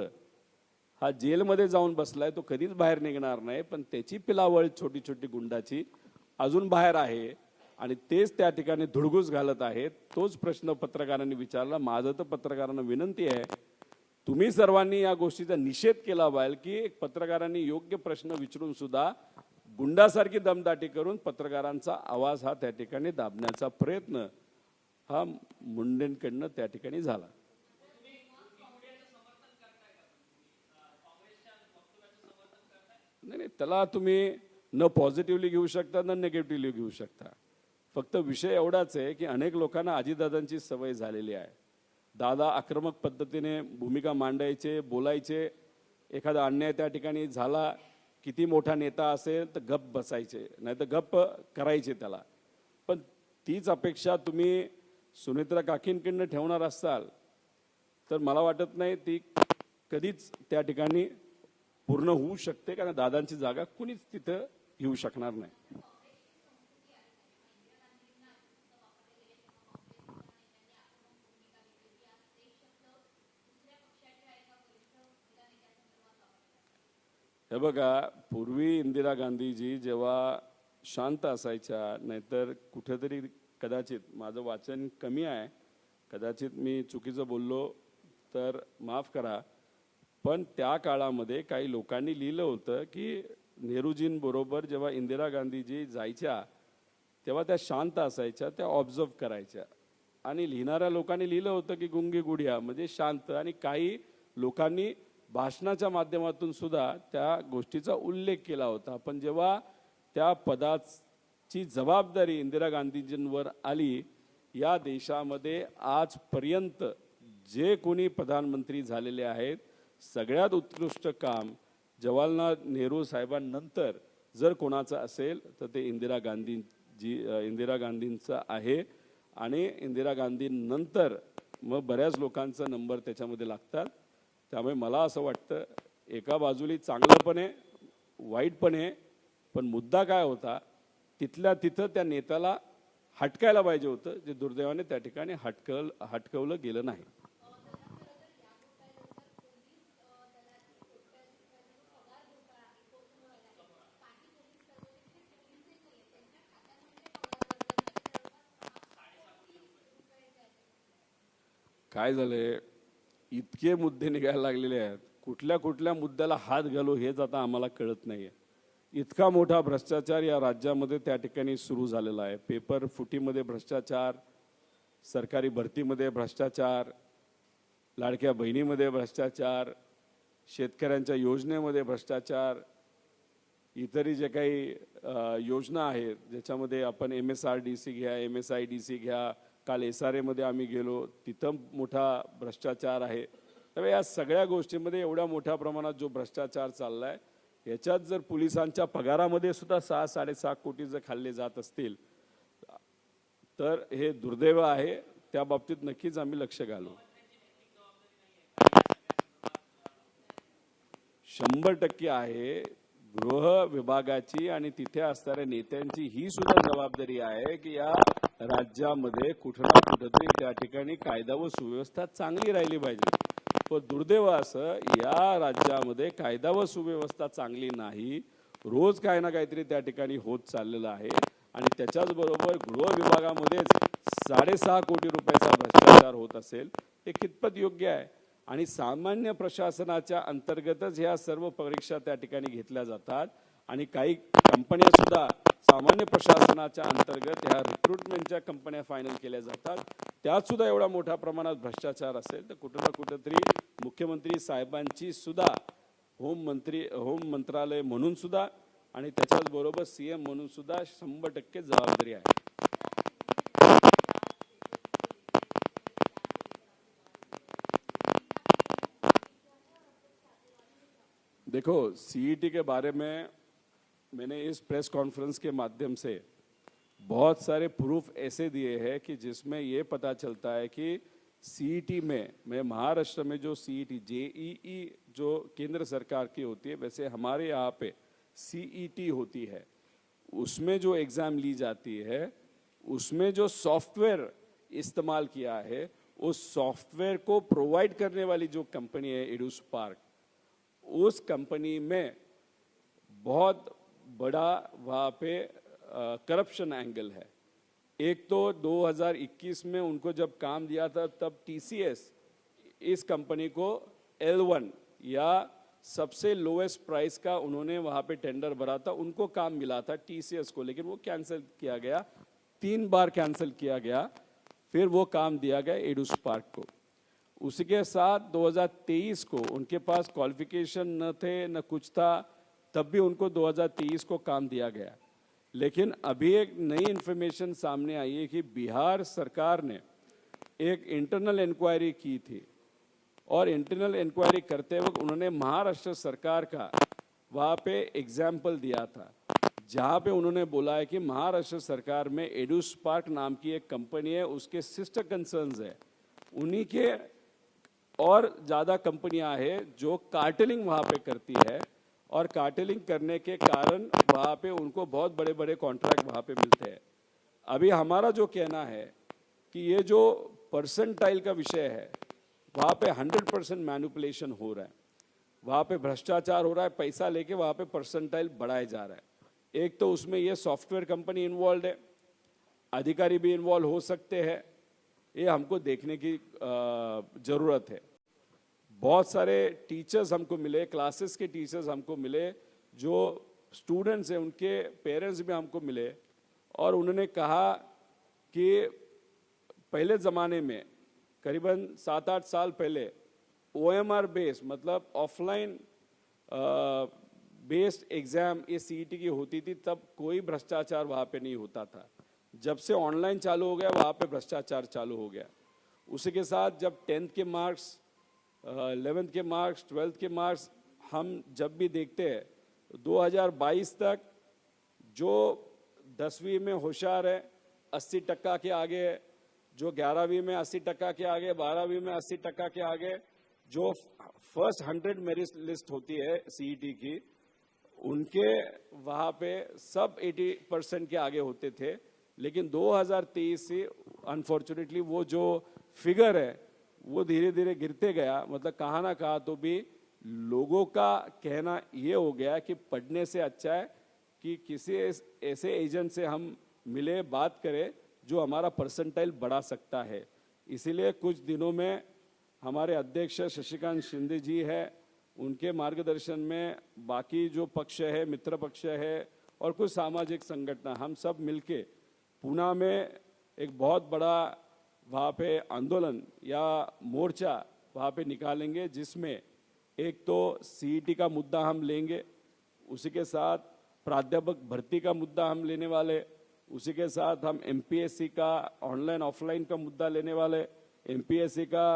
हा जेलमध्ये जाऊन बसलाय, तो कधीच बाहेर निघणार नाही, पण त्याची पिलावळ छोटी छोटी गुंडाची अजून बाहेर आहे आणि तेच त्या ठिकाणी धुडगूस घालत आहेत. तोच प्रश्न पत्रकारांनी विचारला. माझं तर पत्रकारांना विनंती आहे तुम्ही सर्वांनी या गोष्टीचा निषेध केला पाहिजे की एक पत्रकारांनी योग्य प्रश्न विचारून सुद्धा गुंडासारखी दमदाटी करून पत्रकारांचा आवाज हा त्या ठिकाणी दाबण्याचा प्रयत्न हा मुंडेंकडनं त्या ठिकाणी झाला. नाही, त्याला तुम्ही न पॉझिटिव्हली घेऊ शकता न निगेटिव्हली घेऊ शकता. फक्त विषय एवढाच आहे की अनेक लोकांना अजितदादांची सवय झालेली आहे. दादा आक्रमक पद्धतीने भूमिका मांडायचे, बोलायचे. एखादा अन्याय त्या ठिकाणी झाला, किती मोठा नेता असेल तर गप्प बसायचे, नाही तर गप्प करायचे त्याला. पण तीच अपेक्षा तुम्ही सुनेत्रा काकींकडनं ठेवणार असाल तर मला वाटत नाही ती कधीच त्या ठिकाणी पूर्ण होऊ शकते, कारण दादांची जागा कुणीच तिथं घेऊ शकणार नाही. हे बघा, पूर्वी इंदिरा गांधीजी जेव्हा शांत असायच्या, नाहीतर कुठेतरी कदाचित माझं वाचन कमी आहे, कदाचित मी चुकीचं बोललो तर माफ करा, पण त्या काळामध्ये काही लोकांनी लिहिलं होतं की नेहरूजींबरोबर जेव्हा इंदिरा गांधीजी जायच्या तेव्हा त्या शांत असायच्या, त्या ऑब्झर्व करायच्या. आणि लिहिणाऱ्या लोकांनी लिहिलं होतं की गुंगी गुडिया म्हणजे शांत, आणि काही लोकांनी भाषणाच्या माध्यमातून सुद्धा त्या गोष्टीचा उल्लेख केला होता. पण जेव्हा त्या पदाची जबाबदारी इंदिरा गांधीजींवर आली, या देशामध्ये आजपर्यंत जे कोणी प्रधानमंत्री झालेले आहेत सगळ्यात उत्कृष्ट काम जवाहरलाल नेहरू साहेबांनंतर जर कोणाचं असेल तर ते इंदिरा गांधींचं आहे. आणि इंदिरा गांधींनंतर मग बऱ्याच लोकांचा नंबर त्याच्यामध्ये लागतात. त्यामुळे मला असं वाटतं एका बाजूला चांगलं पण आहे, वाईट पण आहे, पण मुद्दा काय होता तिथल्या तिथं त्या नेत्याला हटकायला पाहिजे होतं, जे दुर्दैवाने त्या ठिकाणी हटकवलं गेलं नाही. काय झालंय, इतके मुद्दे निघायला लागलेले आहेत, कुठल्या कुठल्या मुद्द्याला हात घालू हेच आता आम्हाला कळत नाहीये. इतका मोठा भ्रष्टाचार या राज्यामध्ये त्या ठिकाणी सुरू झालेला आहे. पेपर फुटीमध्ये भ्रष्टाचार, सरकारी भरतीमध्ये भ्रष्टाचार, लाडक्या बहिणीमध्ये भ्रष्टाचार, शेतकऱ्यांच्या योजनेमध्ये भ्रष्टाचार, इतरही जे काही योजना आहेत ज्याच्यामध्ये आपण MSRDC घ्या, MSIDC घ्या, काल SRA मध्ये आम्ही गेलो तिथं मोठा भ्रष्टाचार आहे. त्यामुळे या सगळ्या गोष्टींमध्ये एवढ्या मोठ्या प्रमाणात जो भ्रष्टाचार चाललाय, याच्यात जर पोलिसांच्या पगारामध्ये सुद्धा 6-6.5 कोटी जर खाल्ले जात असतील तर हे दुर्दैव आहे. त्या बाबतीत नक्कीच आम्ही लक्ष घालू. 100% आहे. गृह विभागाची आणि तिथे असणाऱ्या नेत्यांची ही सुद्धा जबाबदारी आहे की या राज्यामध्ये कुठं ना कुठंतरी त्या ठिकाणी कायदा व सुव्यवस्था चांगली राहिली पाहिजे. पण दुर्दैव असं या राज्यामध्ये कायदा व सुव्यवस्था चांगली नाही. रोज काही ना काहीतरी त्या ठिकाणी होत चाललेलं आहे. आणि त्याच्याच बरोबर गृह विभागामध्येच 6.5 कोटी रुपयाचा भ्रष्टाचार होत असेल, हे कितपत योग्य आहे? आणि सामान्य प्रशासनाच्या अंतर्गतच ह्या सर्व परीक्षा त्या ठिकाणी घेतल्या जातात. आणि काही कंपन्या सुद्धा सामान्य प्रशासनाच्या अंतर्गत ह्या रिक्रुटमेंटच्या कंपन्या फायनल केल्या जातात. त्यात सुद्धा एवढा मोठ्या प्रमाणात भ्रष्टाचार असेल तर कुठं ना कुठंतरी मुख्यमंत्री साहेबांची सुद्धा होम मंत्रालय म्हणून सुद्धा आणि त्याच्याच बरोबर CM म्हणून सुद्धा 100% जबाबदारी आहे. देखो, CET के बारे में मैंने इस प्रेस कॉन्फ्रेंस के माध्यम से बहुत सारे प्रूफ ऐसे दिए हैं कि जिसमें ये पता चलता है कि CET में महाराष्ट्र में जो CET JEE जो केंद्र सरकार की होती है, वैसे हमारे यहाँ पे CET होती है, उसमें जो एग्ज़ाम ली जाती है उसमें जो सॉफ्टवेयर इस्तेमाल किया है उस सॉफ्टवेयर को प्रोवाइड करने वाली जो कंपनी है EduSpark, उस कंपनी में बहुत बड़ा वहाँ पे करप्शन एंगल है. एक तो 2021 में उनको जब काम दिया था तब TCS इस कंपनी को L1 या सबसे लोएस्ट प्राइस का उन्होंने वहाँ पे टेंडर भरा था, उनको काम मिला था TCS को, लेकिन वो कैंसिल किया गया, 3 बार कैंसिल किया गया, फिर वो काम दिया गया EduSpark को. उसके साथ 2023 को उनके पास क्वालिफिकेशन न थे न कुछ था, तब भी उनको 2023 को काम दिया गया. लेकिन अभी एक नई इन्फॉर्मेशन सामने आई है कि बिहार सरकार ने एक इंटरनल इंक्वायरी की थी और इंटरनल इंक्वायरी करते वक्त उन्होंने महाराष्ट्र सरकार का वहाँ पे एग्जाम्पल दिया था, जहाँ पे उन्होंने बोला है कि महाराष्ट्र सरकार में EduSpark नाम की एक कंपनी है, उसके सिस्टर कंसर्न्स है, उन्हीं के और ज़्यादा कंपनियां हैं जो कार्टेलिंग वहाँ पे करती है और कार्टेलिंग करने के कारण वहाँ पे उनको बहुत बड़े बड़े कॉन्ट्रैक्ट वहाँ पे मिलते हैं. अभी हमारा जो कहना है कि ये जो परसेंटाइल का विषय है वहाँ पे 100% मैनिपुलेशन हो रहा है, वहाँ पे भ्रष्टाचार हो रहा है, पैसा लेके वहाँ पे परसेंटाइल बढ़ाया जा रहा है. एक तो उसमें ये सॉफ्टवेयर कंपनी इन्वॉल्व है, अधिकारी भी इन्वॉल्व हो सकते हैं, ये हमको देखने की ज़रूरत है. बहुत सारे टीचर्स हमको मिले, क्लासेस के टीचर्स हमको मिले, जो स्टूडेंट्स हैं उनके पेरेंट्स भी हमको मिले और उन्होंने कहा कि पहले ज़माने में करीबन 7-8 साल पहले OMR बेस्ड मतलब ऑफलाइन बेस्ड एग्ज़ाम ये CET की होती थी, तब कोई भ्रष्टाचार वहाँ पे नहीं होता था। जब से ऑनलाइन चालू हो गया वहाँ पे भ्रष्टाचार चालू हो गया। उसी के साथ जब 10th के मार्क्स, 11th के मार्क्स, 12th के मार्क्स हम जब भी देखते हैं 2022 तक जो 10वीं में होशियार है 80% के आगे है, जो 11वीं में 80% के आगे, 12वीं में 80% के आगे, जो फर्स्ट 100 मेरिट लिस्ट होती है CET की, उनके वहाँ पे सब 80% के आगे होते थे। लेकिन 2023 से अनफॉर्चुनेटली वो जो फिगर है वो धीरे धीरे गिरते गया। मतलब कहाँ ना कहाँ तो भी लोगों का कहना ये हो गया कि पढ़ने से अच्छा है कि किसी ऐसे एजेंट से हम मिले, बात करें जो हमारा परसेंटाइल बढ़ा सकता है। इसीलिए कुछ दिनों में हमारे अध्यक्ष शशिकांत शिंदे जी है, उनके मार्गदर्शन में बाकी जो पक्ष है, मित्र पक्ष है और कुछ सामाजिक संगठन, हम सब मिलके पूना में एक बहुत बड़ा वहाँ पे आंदोलन या मोर्चा वहाँ पे निकालेंगे, जिसमें एक तो CET का मुद्दा हम लेंगे, उसी के साथ प्राध्यापक भर्ती का मुद्दा हम लेने वाले, उसी के साथ हम MPSC का ऑनलाइन ऑफलाइन का मुद्दा लेने वाले, MPSC का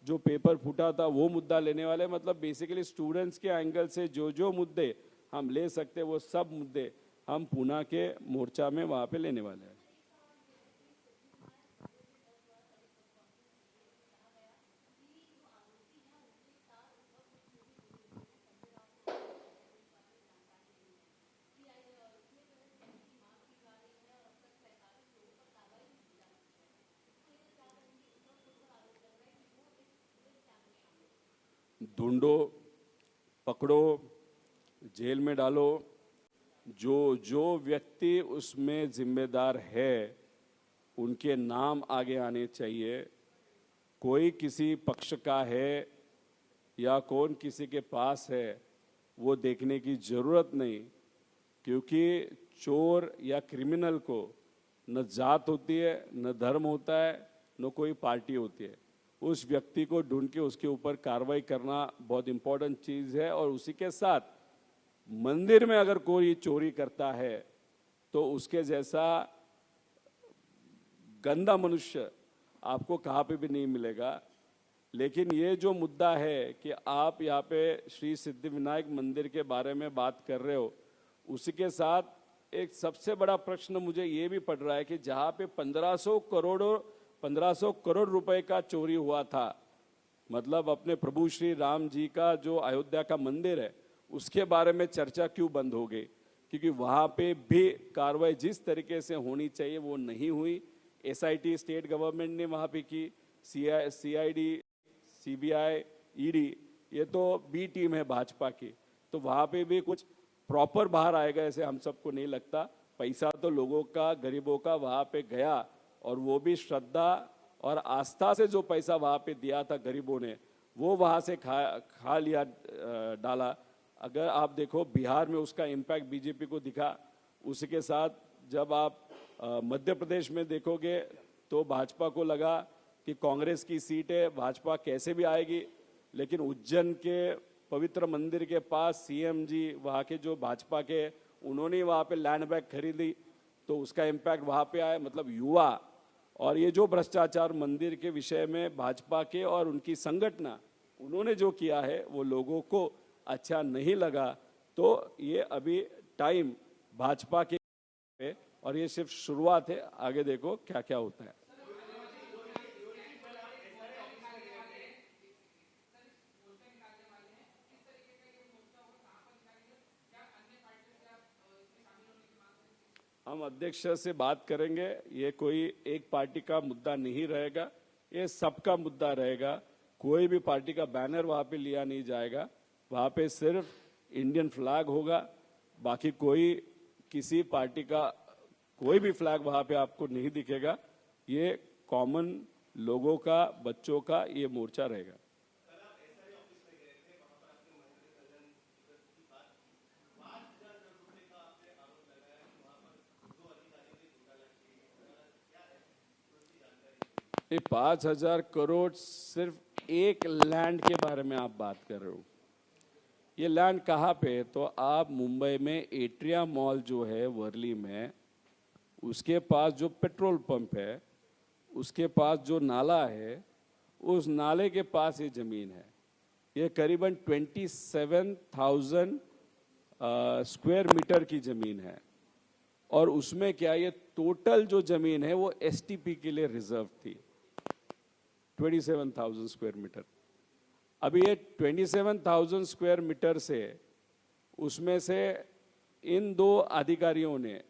जो पेपर फूटा था वो मुद्दा लेने वाले। मतलब बेसिकली स्टूडेंट्स के एंगल से जो जो मुद्दे हम ले सकते वो सब मुद्दे हम पूना के मोर्चा में वहाँ पे लेने वाले हैं। ढूंढो, पकड़ो, जेल में डालो, जो जो व्यक्ति उसमें जिम्मेदार है उनके नाम आगे आने चाहिए। कोई किसी पक्ष का है या कौन किसी के पास है वो देखने की ज़रूरत नहीं, क्योंकि चोर या क्रिमिनल को न जात होती है, न धर्म होता है, न कोई पार्टी होती है। उस व्यक्ति को ढूंढ के उसके ऊपर कार्रवाई करना बहुत इम्पोर्टेंट चीज़ है। और उसी के साथ मंदिर में अगर कोई चोरी करता है तो उसके जैसा गंदा मनुष्य आपको कहाँ पे भी नहीं मिलेगा। लेकिन ये जो मुद्दा है कि आप यहाँ पे श्री सिद्धिविनायक मंदिर के बारे में बात कर रहे हो, उसी के साथ एक सबसे बड़ा प्रश्न मुझे ये भी पड़ रहा है कि जहाँ पे 1500 करोड़ रुपए का चोरी हुआ था, मतलब अपने प्रभु श्री राम जी का जो अयोध्या का मंदिर है उसके बारे में चर्चा क्यों बंद हो गई? क्योंकि वहाँ पे भी कार्रवाई जिस तरीके से होनी चाहिए वो नहीं हुई। SIT स्टेट गवर्नमेंट ने वहाँ पे की, CID, CBI, ED ये तो B टीम है भाजपा की, तो वहाँ पे भी कुछ प्रॉपर बाहर आएगा ऐसे हम सबको नहीं लगता। पैसा तो लोगों का, गरीबों का वहाँ पे गया, और वो भी श्रद्धा और आस्था से जो पैसा वहाँ पे दिया था गरीबों ने, वो वहाँ से खा लिया, डाला। अगर आप देखो बिहार में उसका इम्पैक्ट BJP को दिखा। उसी के साथ जब आप मध्य प्रदेश में देखोगे तो भाजपा को लगा कि कांग्रेस की सीट है, भाजपा कैसे भी आएगी। लेकिन उज्जैन के पवित्र मंदिर के पास CM जी वहाँ के जो भाजपा के, उन्होंने वहाँ पे लैंड बैंक खरीदी, तो उसका इम्पैक्ट वहाँ पे आया। मतलब युवा और ये जो भ्रष्टाचार मंदिर के विषय में भाजपा के और उनकी संगठन उन्होंने जो किया है वो लोगों को अच्छा नहीं लगा। तो ये अभी टाइम भाजपा के है और ये सिर्फ शुरुआत है, आगे देखो क्या क्या होता है। हम अध्यक्ष से बात करेंगे, ये कोई एक पार्टी का मुद्दा नहीं रहेगा, ये सबका मुद्दा रहेगा। कोई भी पार्टी का बैनर वहाँ पे लिया नहीं जाएगा, वहाँ पे सिर्फ इंडियन फ्लैग होगा। बाकी कोई किसी पार्टी का कोई भी फ्लैग वहाँ पे आपको नहीं दिखेगा। ये कॉमन लोगों का, बच्चों का ये मोर्चा रहेगा। ये 5,000 करोड़ सिर्फ एक लैंड के बारे में आप बात कर रहे हो। ये लैंड कहाँ पे है? तो आप मुंबई में एट्रिया मॉल जो है वर्ली में, उसके पास जो पेट्रोल पंप है, उसके पास जो नाला है, उस नाले के पास ये ज़मीन है। ये करीबन 27,000 स्क्वायर मीटर की ज़मीन है। और उसमें क्या, ये टोटल जो ज़मीन है वो एसटीपी के लिए रिजर्व थी, 27,000 स्क्वायर मीटर। अभी ये 27,000 स्क्वायर मीटर से, उसमें से इन दो अधिकारियों ने,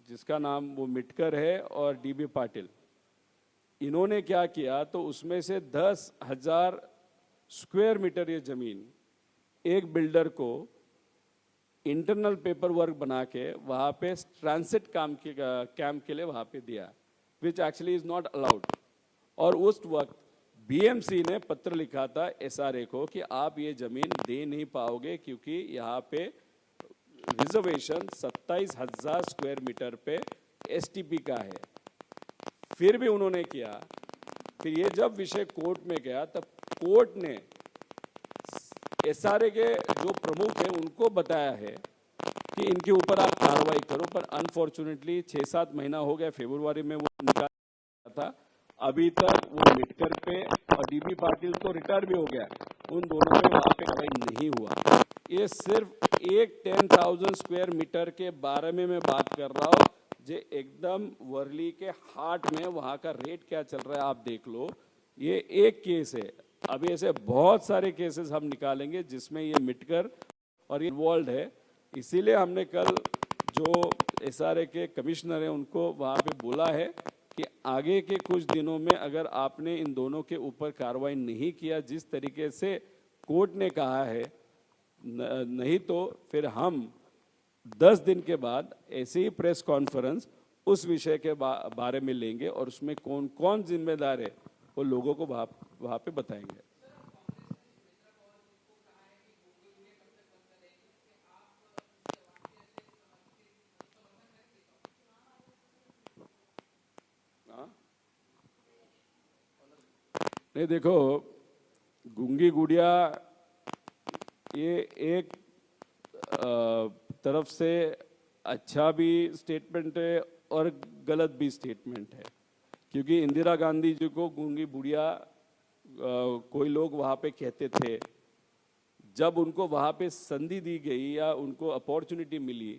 जिसका नाम वो मिटकर है और डीबी पाटिल, इन्होंने क्या किया, तो उसमें से 10,000 स्क्वायर मीटर ये ज़मीन एक बिल्डर को इंटरनल पेपर वर्क बना के वहाँ पे ट्रांसिट कैंप के लिए वहाँ पे दिया, which actually is not allowed. और उस वक्त बीएमसी ने पत्र लिखा था एसआरए को कि आप ये ज़मीन दे नहीं पाओगे क्योंकि यहाँ पे रिजर्वेशन 27,000 स्क्वायर मीटर पे एसटीपी का है। फिर भी उन्होंने किया। फिर ये जब विषय कोर्ट में गया तब कोर्ट ने एसआरए के जो प्रमुख है उनको बताया है कि इनके ऊपर आप कार्रवाई करो, पर अनफॉर्चुनेटली 6-7 महीना हो गया, फरवरी में वो निकाला था, अभी तक वो मिटकर पे और डीबी पाटिल तो रिटायर भी हो गया, उन दोनों में वहाँ पे कार्रवाई नहीं हुआ। ये सिर्फ एक 10,000 स्क्वायर मीटर के बारे में मैं बात कर रहा हूँ, जो एकदम वर्ली के हार्ट में, वहाँ का रेट क्या चल रहा है आप देख लो। ये एक केस है, अभी ऐसे बहुत सारे केसेस हम निकालेंगे जिसमें ये मिटकर और ये इन्वॉल्व है। इसीलिए हमने कल जो एसआरए के कमिश्नर हैं उनको वहाँ पे बोला है कि आगे के कुछ दिनों में अगर आपने इन दोनों के ऊपर कार्रवाई नहीं किया जिस तरीके से कोर्ट ने कहा है, नहीं तो फिर हम 10 दिन के बाद ऐसे ही प्रेस कॉन्फ्रेंस उस विषय के बारे में लेंगे और उसमें कौन कौन जिम्मेदार है वो लोगों को वहाँ पे बताएंगे। नहीं देखो, गूंगी गुड़िया ये एक तरफ से अच्छा भी स्टेटमेंट है और गलत भी स्टेटमेंट है, क्योंकि इंदिरा गांधी जी को गूंगी बुढ़िया कोई लोग वहाँ पे कहते थे। जब उनको वहाँ पे संधि दी गई या उनको अपॉर्चुनिटी मिली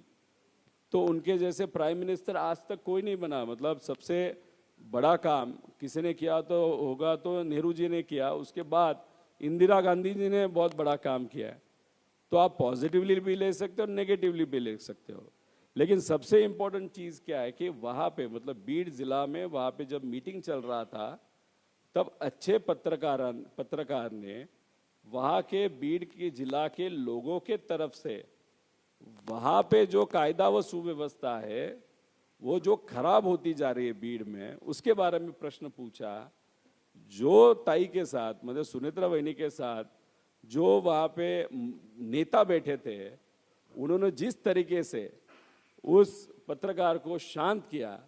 तो उनके जैसे प्राइम मिनिस्टर आज तक कोई नहीं बना। मतलब सबसे बड़ा काम किसी ने किया तो होगा तो नेहरू जी ने किया, उसके बाद इंदिरा गांधी जी ने बहुत बड़ा काम किया है। तो आप पॉजिटिवली भी ले सकते हो और नेगेटिवली भी ले सकते हो, लेकिन सबसे इम्पोर्टेंट चीज़ क्या है कि वहाँ पे मतलब बीड जिला में वहाँ पे जब मीटिंग चल रहा था तब अच्छे पत्रकार ने वहाँ के बीड के जिला के लोगों के तरफ से वहाँ पे जो कायदा व सुव्यवस्था है वो जो खराब होती जा रही है बीड में, उसके बारे में प्रश्न पूछा। जो ताई के साथ मतलब सुनेत्रा वहिनी के साथ जो वहाँ पे नेता बैठे थे, उन्होंने जिस तरीके से उस पत्रकार को शांत किया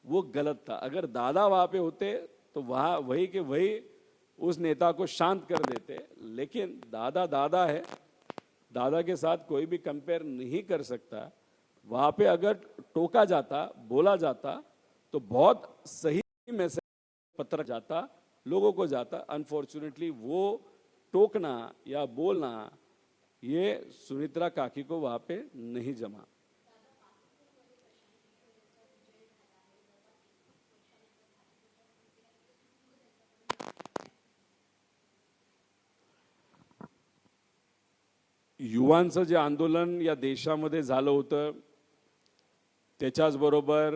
वो गलत था। अगर दादा वहाँ पे होते तो वहाँ वही के वही उस नेता को शांत कर देते, लेकिन दादा दादा है, दादा के साथ कोई भी कंपेयर नहीं कर सकता। वहाँ पे अगर टोका जाता, बोला जाता तो बहुत सही मैसेज पत्र जाता, लोगों को जाता। अनफॉर्चुनेटली वो टोकना या बोलना ये सुनेत्रा काकी को वहाँ पे नहीं जमा। युवांचं जे आंदोलन या देशामध्ये झालं होतं त्याच्याच बरोबर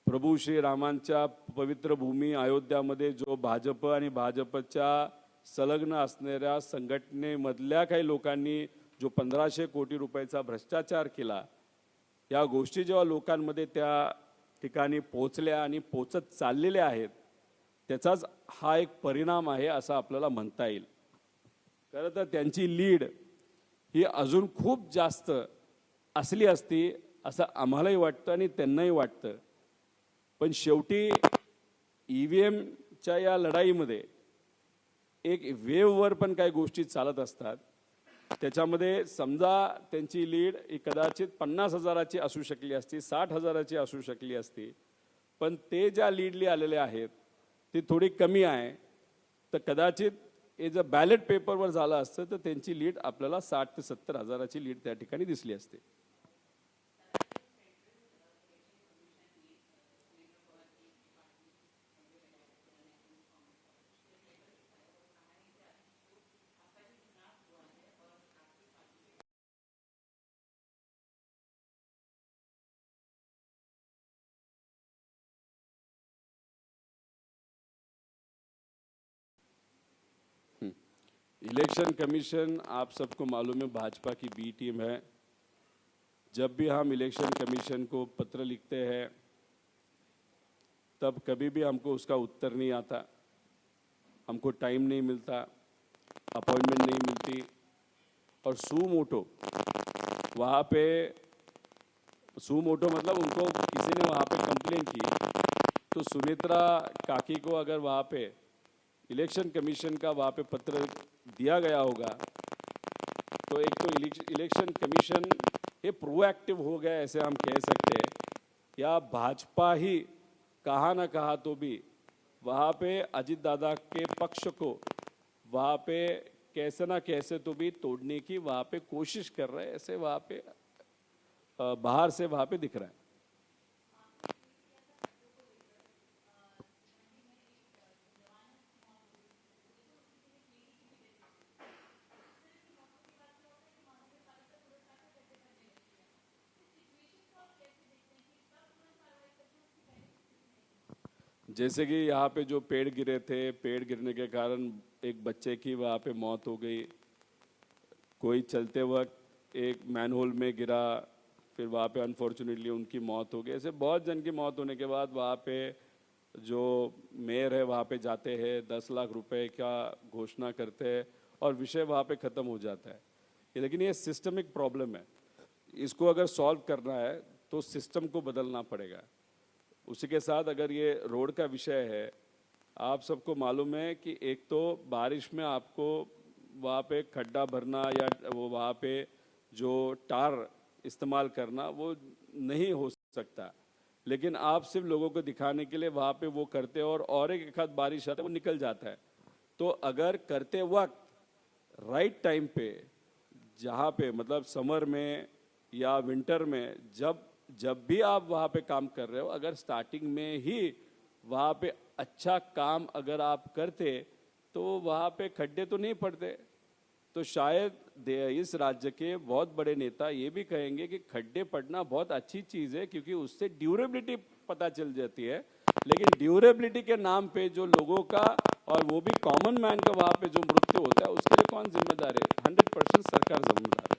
प्रभू श्रीरामांच्या पवित्र भूमी अयोध्यामध्ये जो भाजप आणि भाजपच्या संलग्न असणाऱ्या संघटनेमधल्या काही लोकांनी जो 1500 कोटी रुपयाचा भ्रष्टाचार केला, या गोष्टी जेव्हा लोकांमध्ये त्या ठिकाणी पोहोचल्या आणि पोहोचत चाललेल्या आहेत, त्याचाच हा एक परिणाम आहे असं आपल्याला म्हणता येईल। खरं तर त्यांची लीड ही अजून खूप जास्त असली असती असं आम्हालाही वाटतं आणि त्यांनाही वाटतं, पण शेवटी ईव्हीएमच्या या लढाईमध्ये एक वेव्हवर पण काही गोष्टी चालत असतात. त्याच्यामध्ये समजा त्यांची लीड ही कदाचित 50,000ची असू शकली असती, 60,000ची असू शकली असती, पण ते ज्या लीडली आलेले आहेत ती थोडी कमी आहे. तर कदाचित हे जर बॅलेट पेपरवर झालं असतं तर त्यांची लीड आपल्याला 60 ते 70,000ची लीड त्या ठिकाणी दिसली असते. इलेक्शन कमीशन आप सबको मालूम है भाजपा की बी टीम है. जब भी हम इलेक्शन कमीशन को पत्र लिखते हैं तब कभी भी हमको उसका उत्तर नहीं आता, हमको टाइम नहीं मिलता, अपॉइंटमेंट नहीं मिलती. और सूमोटो वहाँ पे, सूमोटो मतलब उनको किसी ने वहाँ पे कंप्लेन की तो सुमित्रा काकी को अगर वहाँ पे इलेक्शन कमीशन का वहाँ पे पत्र दिया गया होगा तो एक तो इलेक्शन कमीशन ये प्रोएक्टिव हो गया ऐसे हम कह सकते हैं, या भाजपा ही कहा ना कहा तो भी वहाँ पे अजित दादा के पक्ष को वहाँ पे कैसे ना कैसे तो भी तोड़ने की वहाँ पे कोशिश कर रहे हैं, ऐसे वहाँ पे बाहर से वहाँ पे दिख रहा है. जैसे कि यहाँ पे जो पेड़ गिरे थे, पेड़ गिरने के कारण एक बच्चे की वहाँ पे मौत हो गई, कोई चलते वक्त एक मैनहोल में गिरा, फिर वहाँ पे अनफॉर्चुनेटली उनकी मौत हो गई. ऐसे बहुत जन की मौत होने के बाद वहाँ पे जो मेयर है वहाँ पे जाते हैं, 10 लाख रुपए का घोषणा करते हैं और विषय वहाँ पे ख़त्म हो जाता है. लेकिन ये सिस्टमिक प्रॉब्लम है, इसको अगर सॉल्व करना है तो सिस्टम को बदलना पड़ेगा. उसी के साथ अगर ये रोड का विषय है, आप सबको मालूम है कि एक तो बारिश में आपको वहाँ पे खड्डा भरना या वो वहाँ पे जो टार इस्तेमाल करना वो नहीं हो सकता, लेकिन आप सिर्फ लोगों को दिखाने के लिए वहाँ पे वो करते हैं और एक आध बारिश आता है वो निकल जाता है. तो अगर करते वक्त राइट टाइम पे, जहाँ पे मतलब समर में या विंटर में जब भी आप वहाँ पे काम कर रहे हो, अगर स्टार्टिंग में ही वहाँ पे अच्छा काम अगर आप करते तो वहाँ पे खड्डे तो नहीं पड़ते. तो शायद इस राज्य के बहुत बड़े नेता ये भी कहेंगे कि खड्डे पड़ना बहुत अच्छी चीज़ है क्योंकि उससे ड्यूरेबिलिटी पता चल जाती है. लेकिन ड्यूरेबिलिटी के नाम पे जो लोगों का और वो भी कॉमन मैन का वहाँ पे जो मृत्यु होता है उसके लिए कौन जिम्मेदार है? 100% सरकार जिम्मेदार है.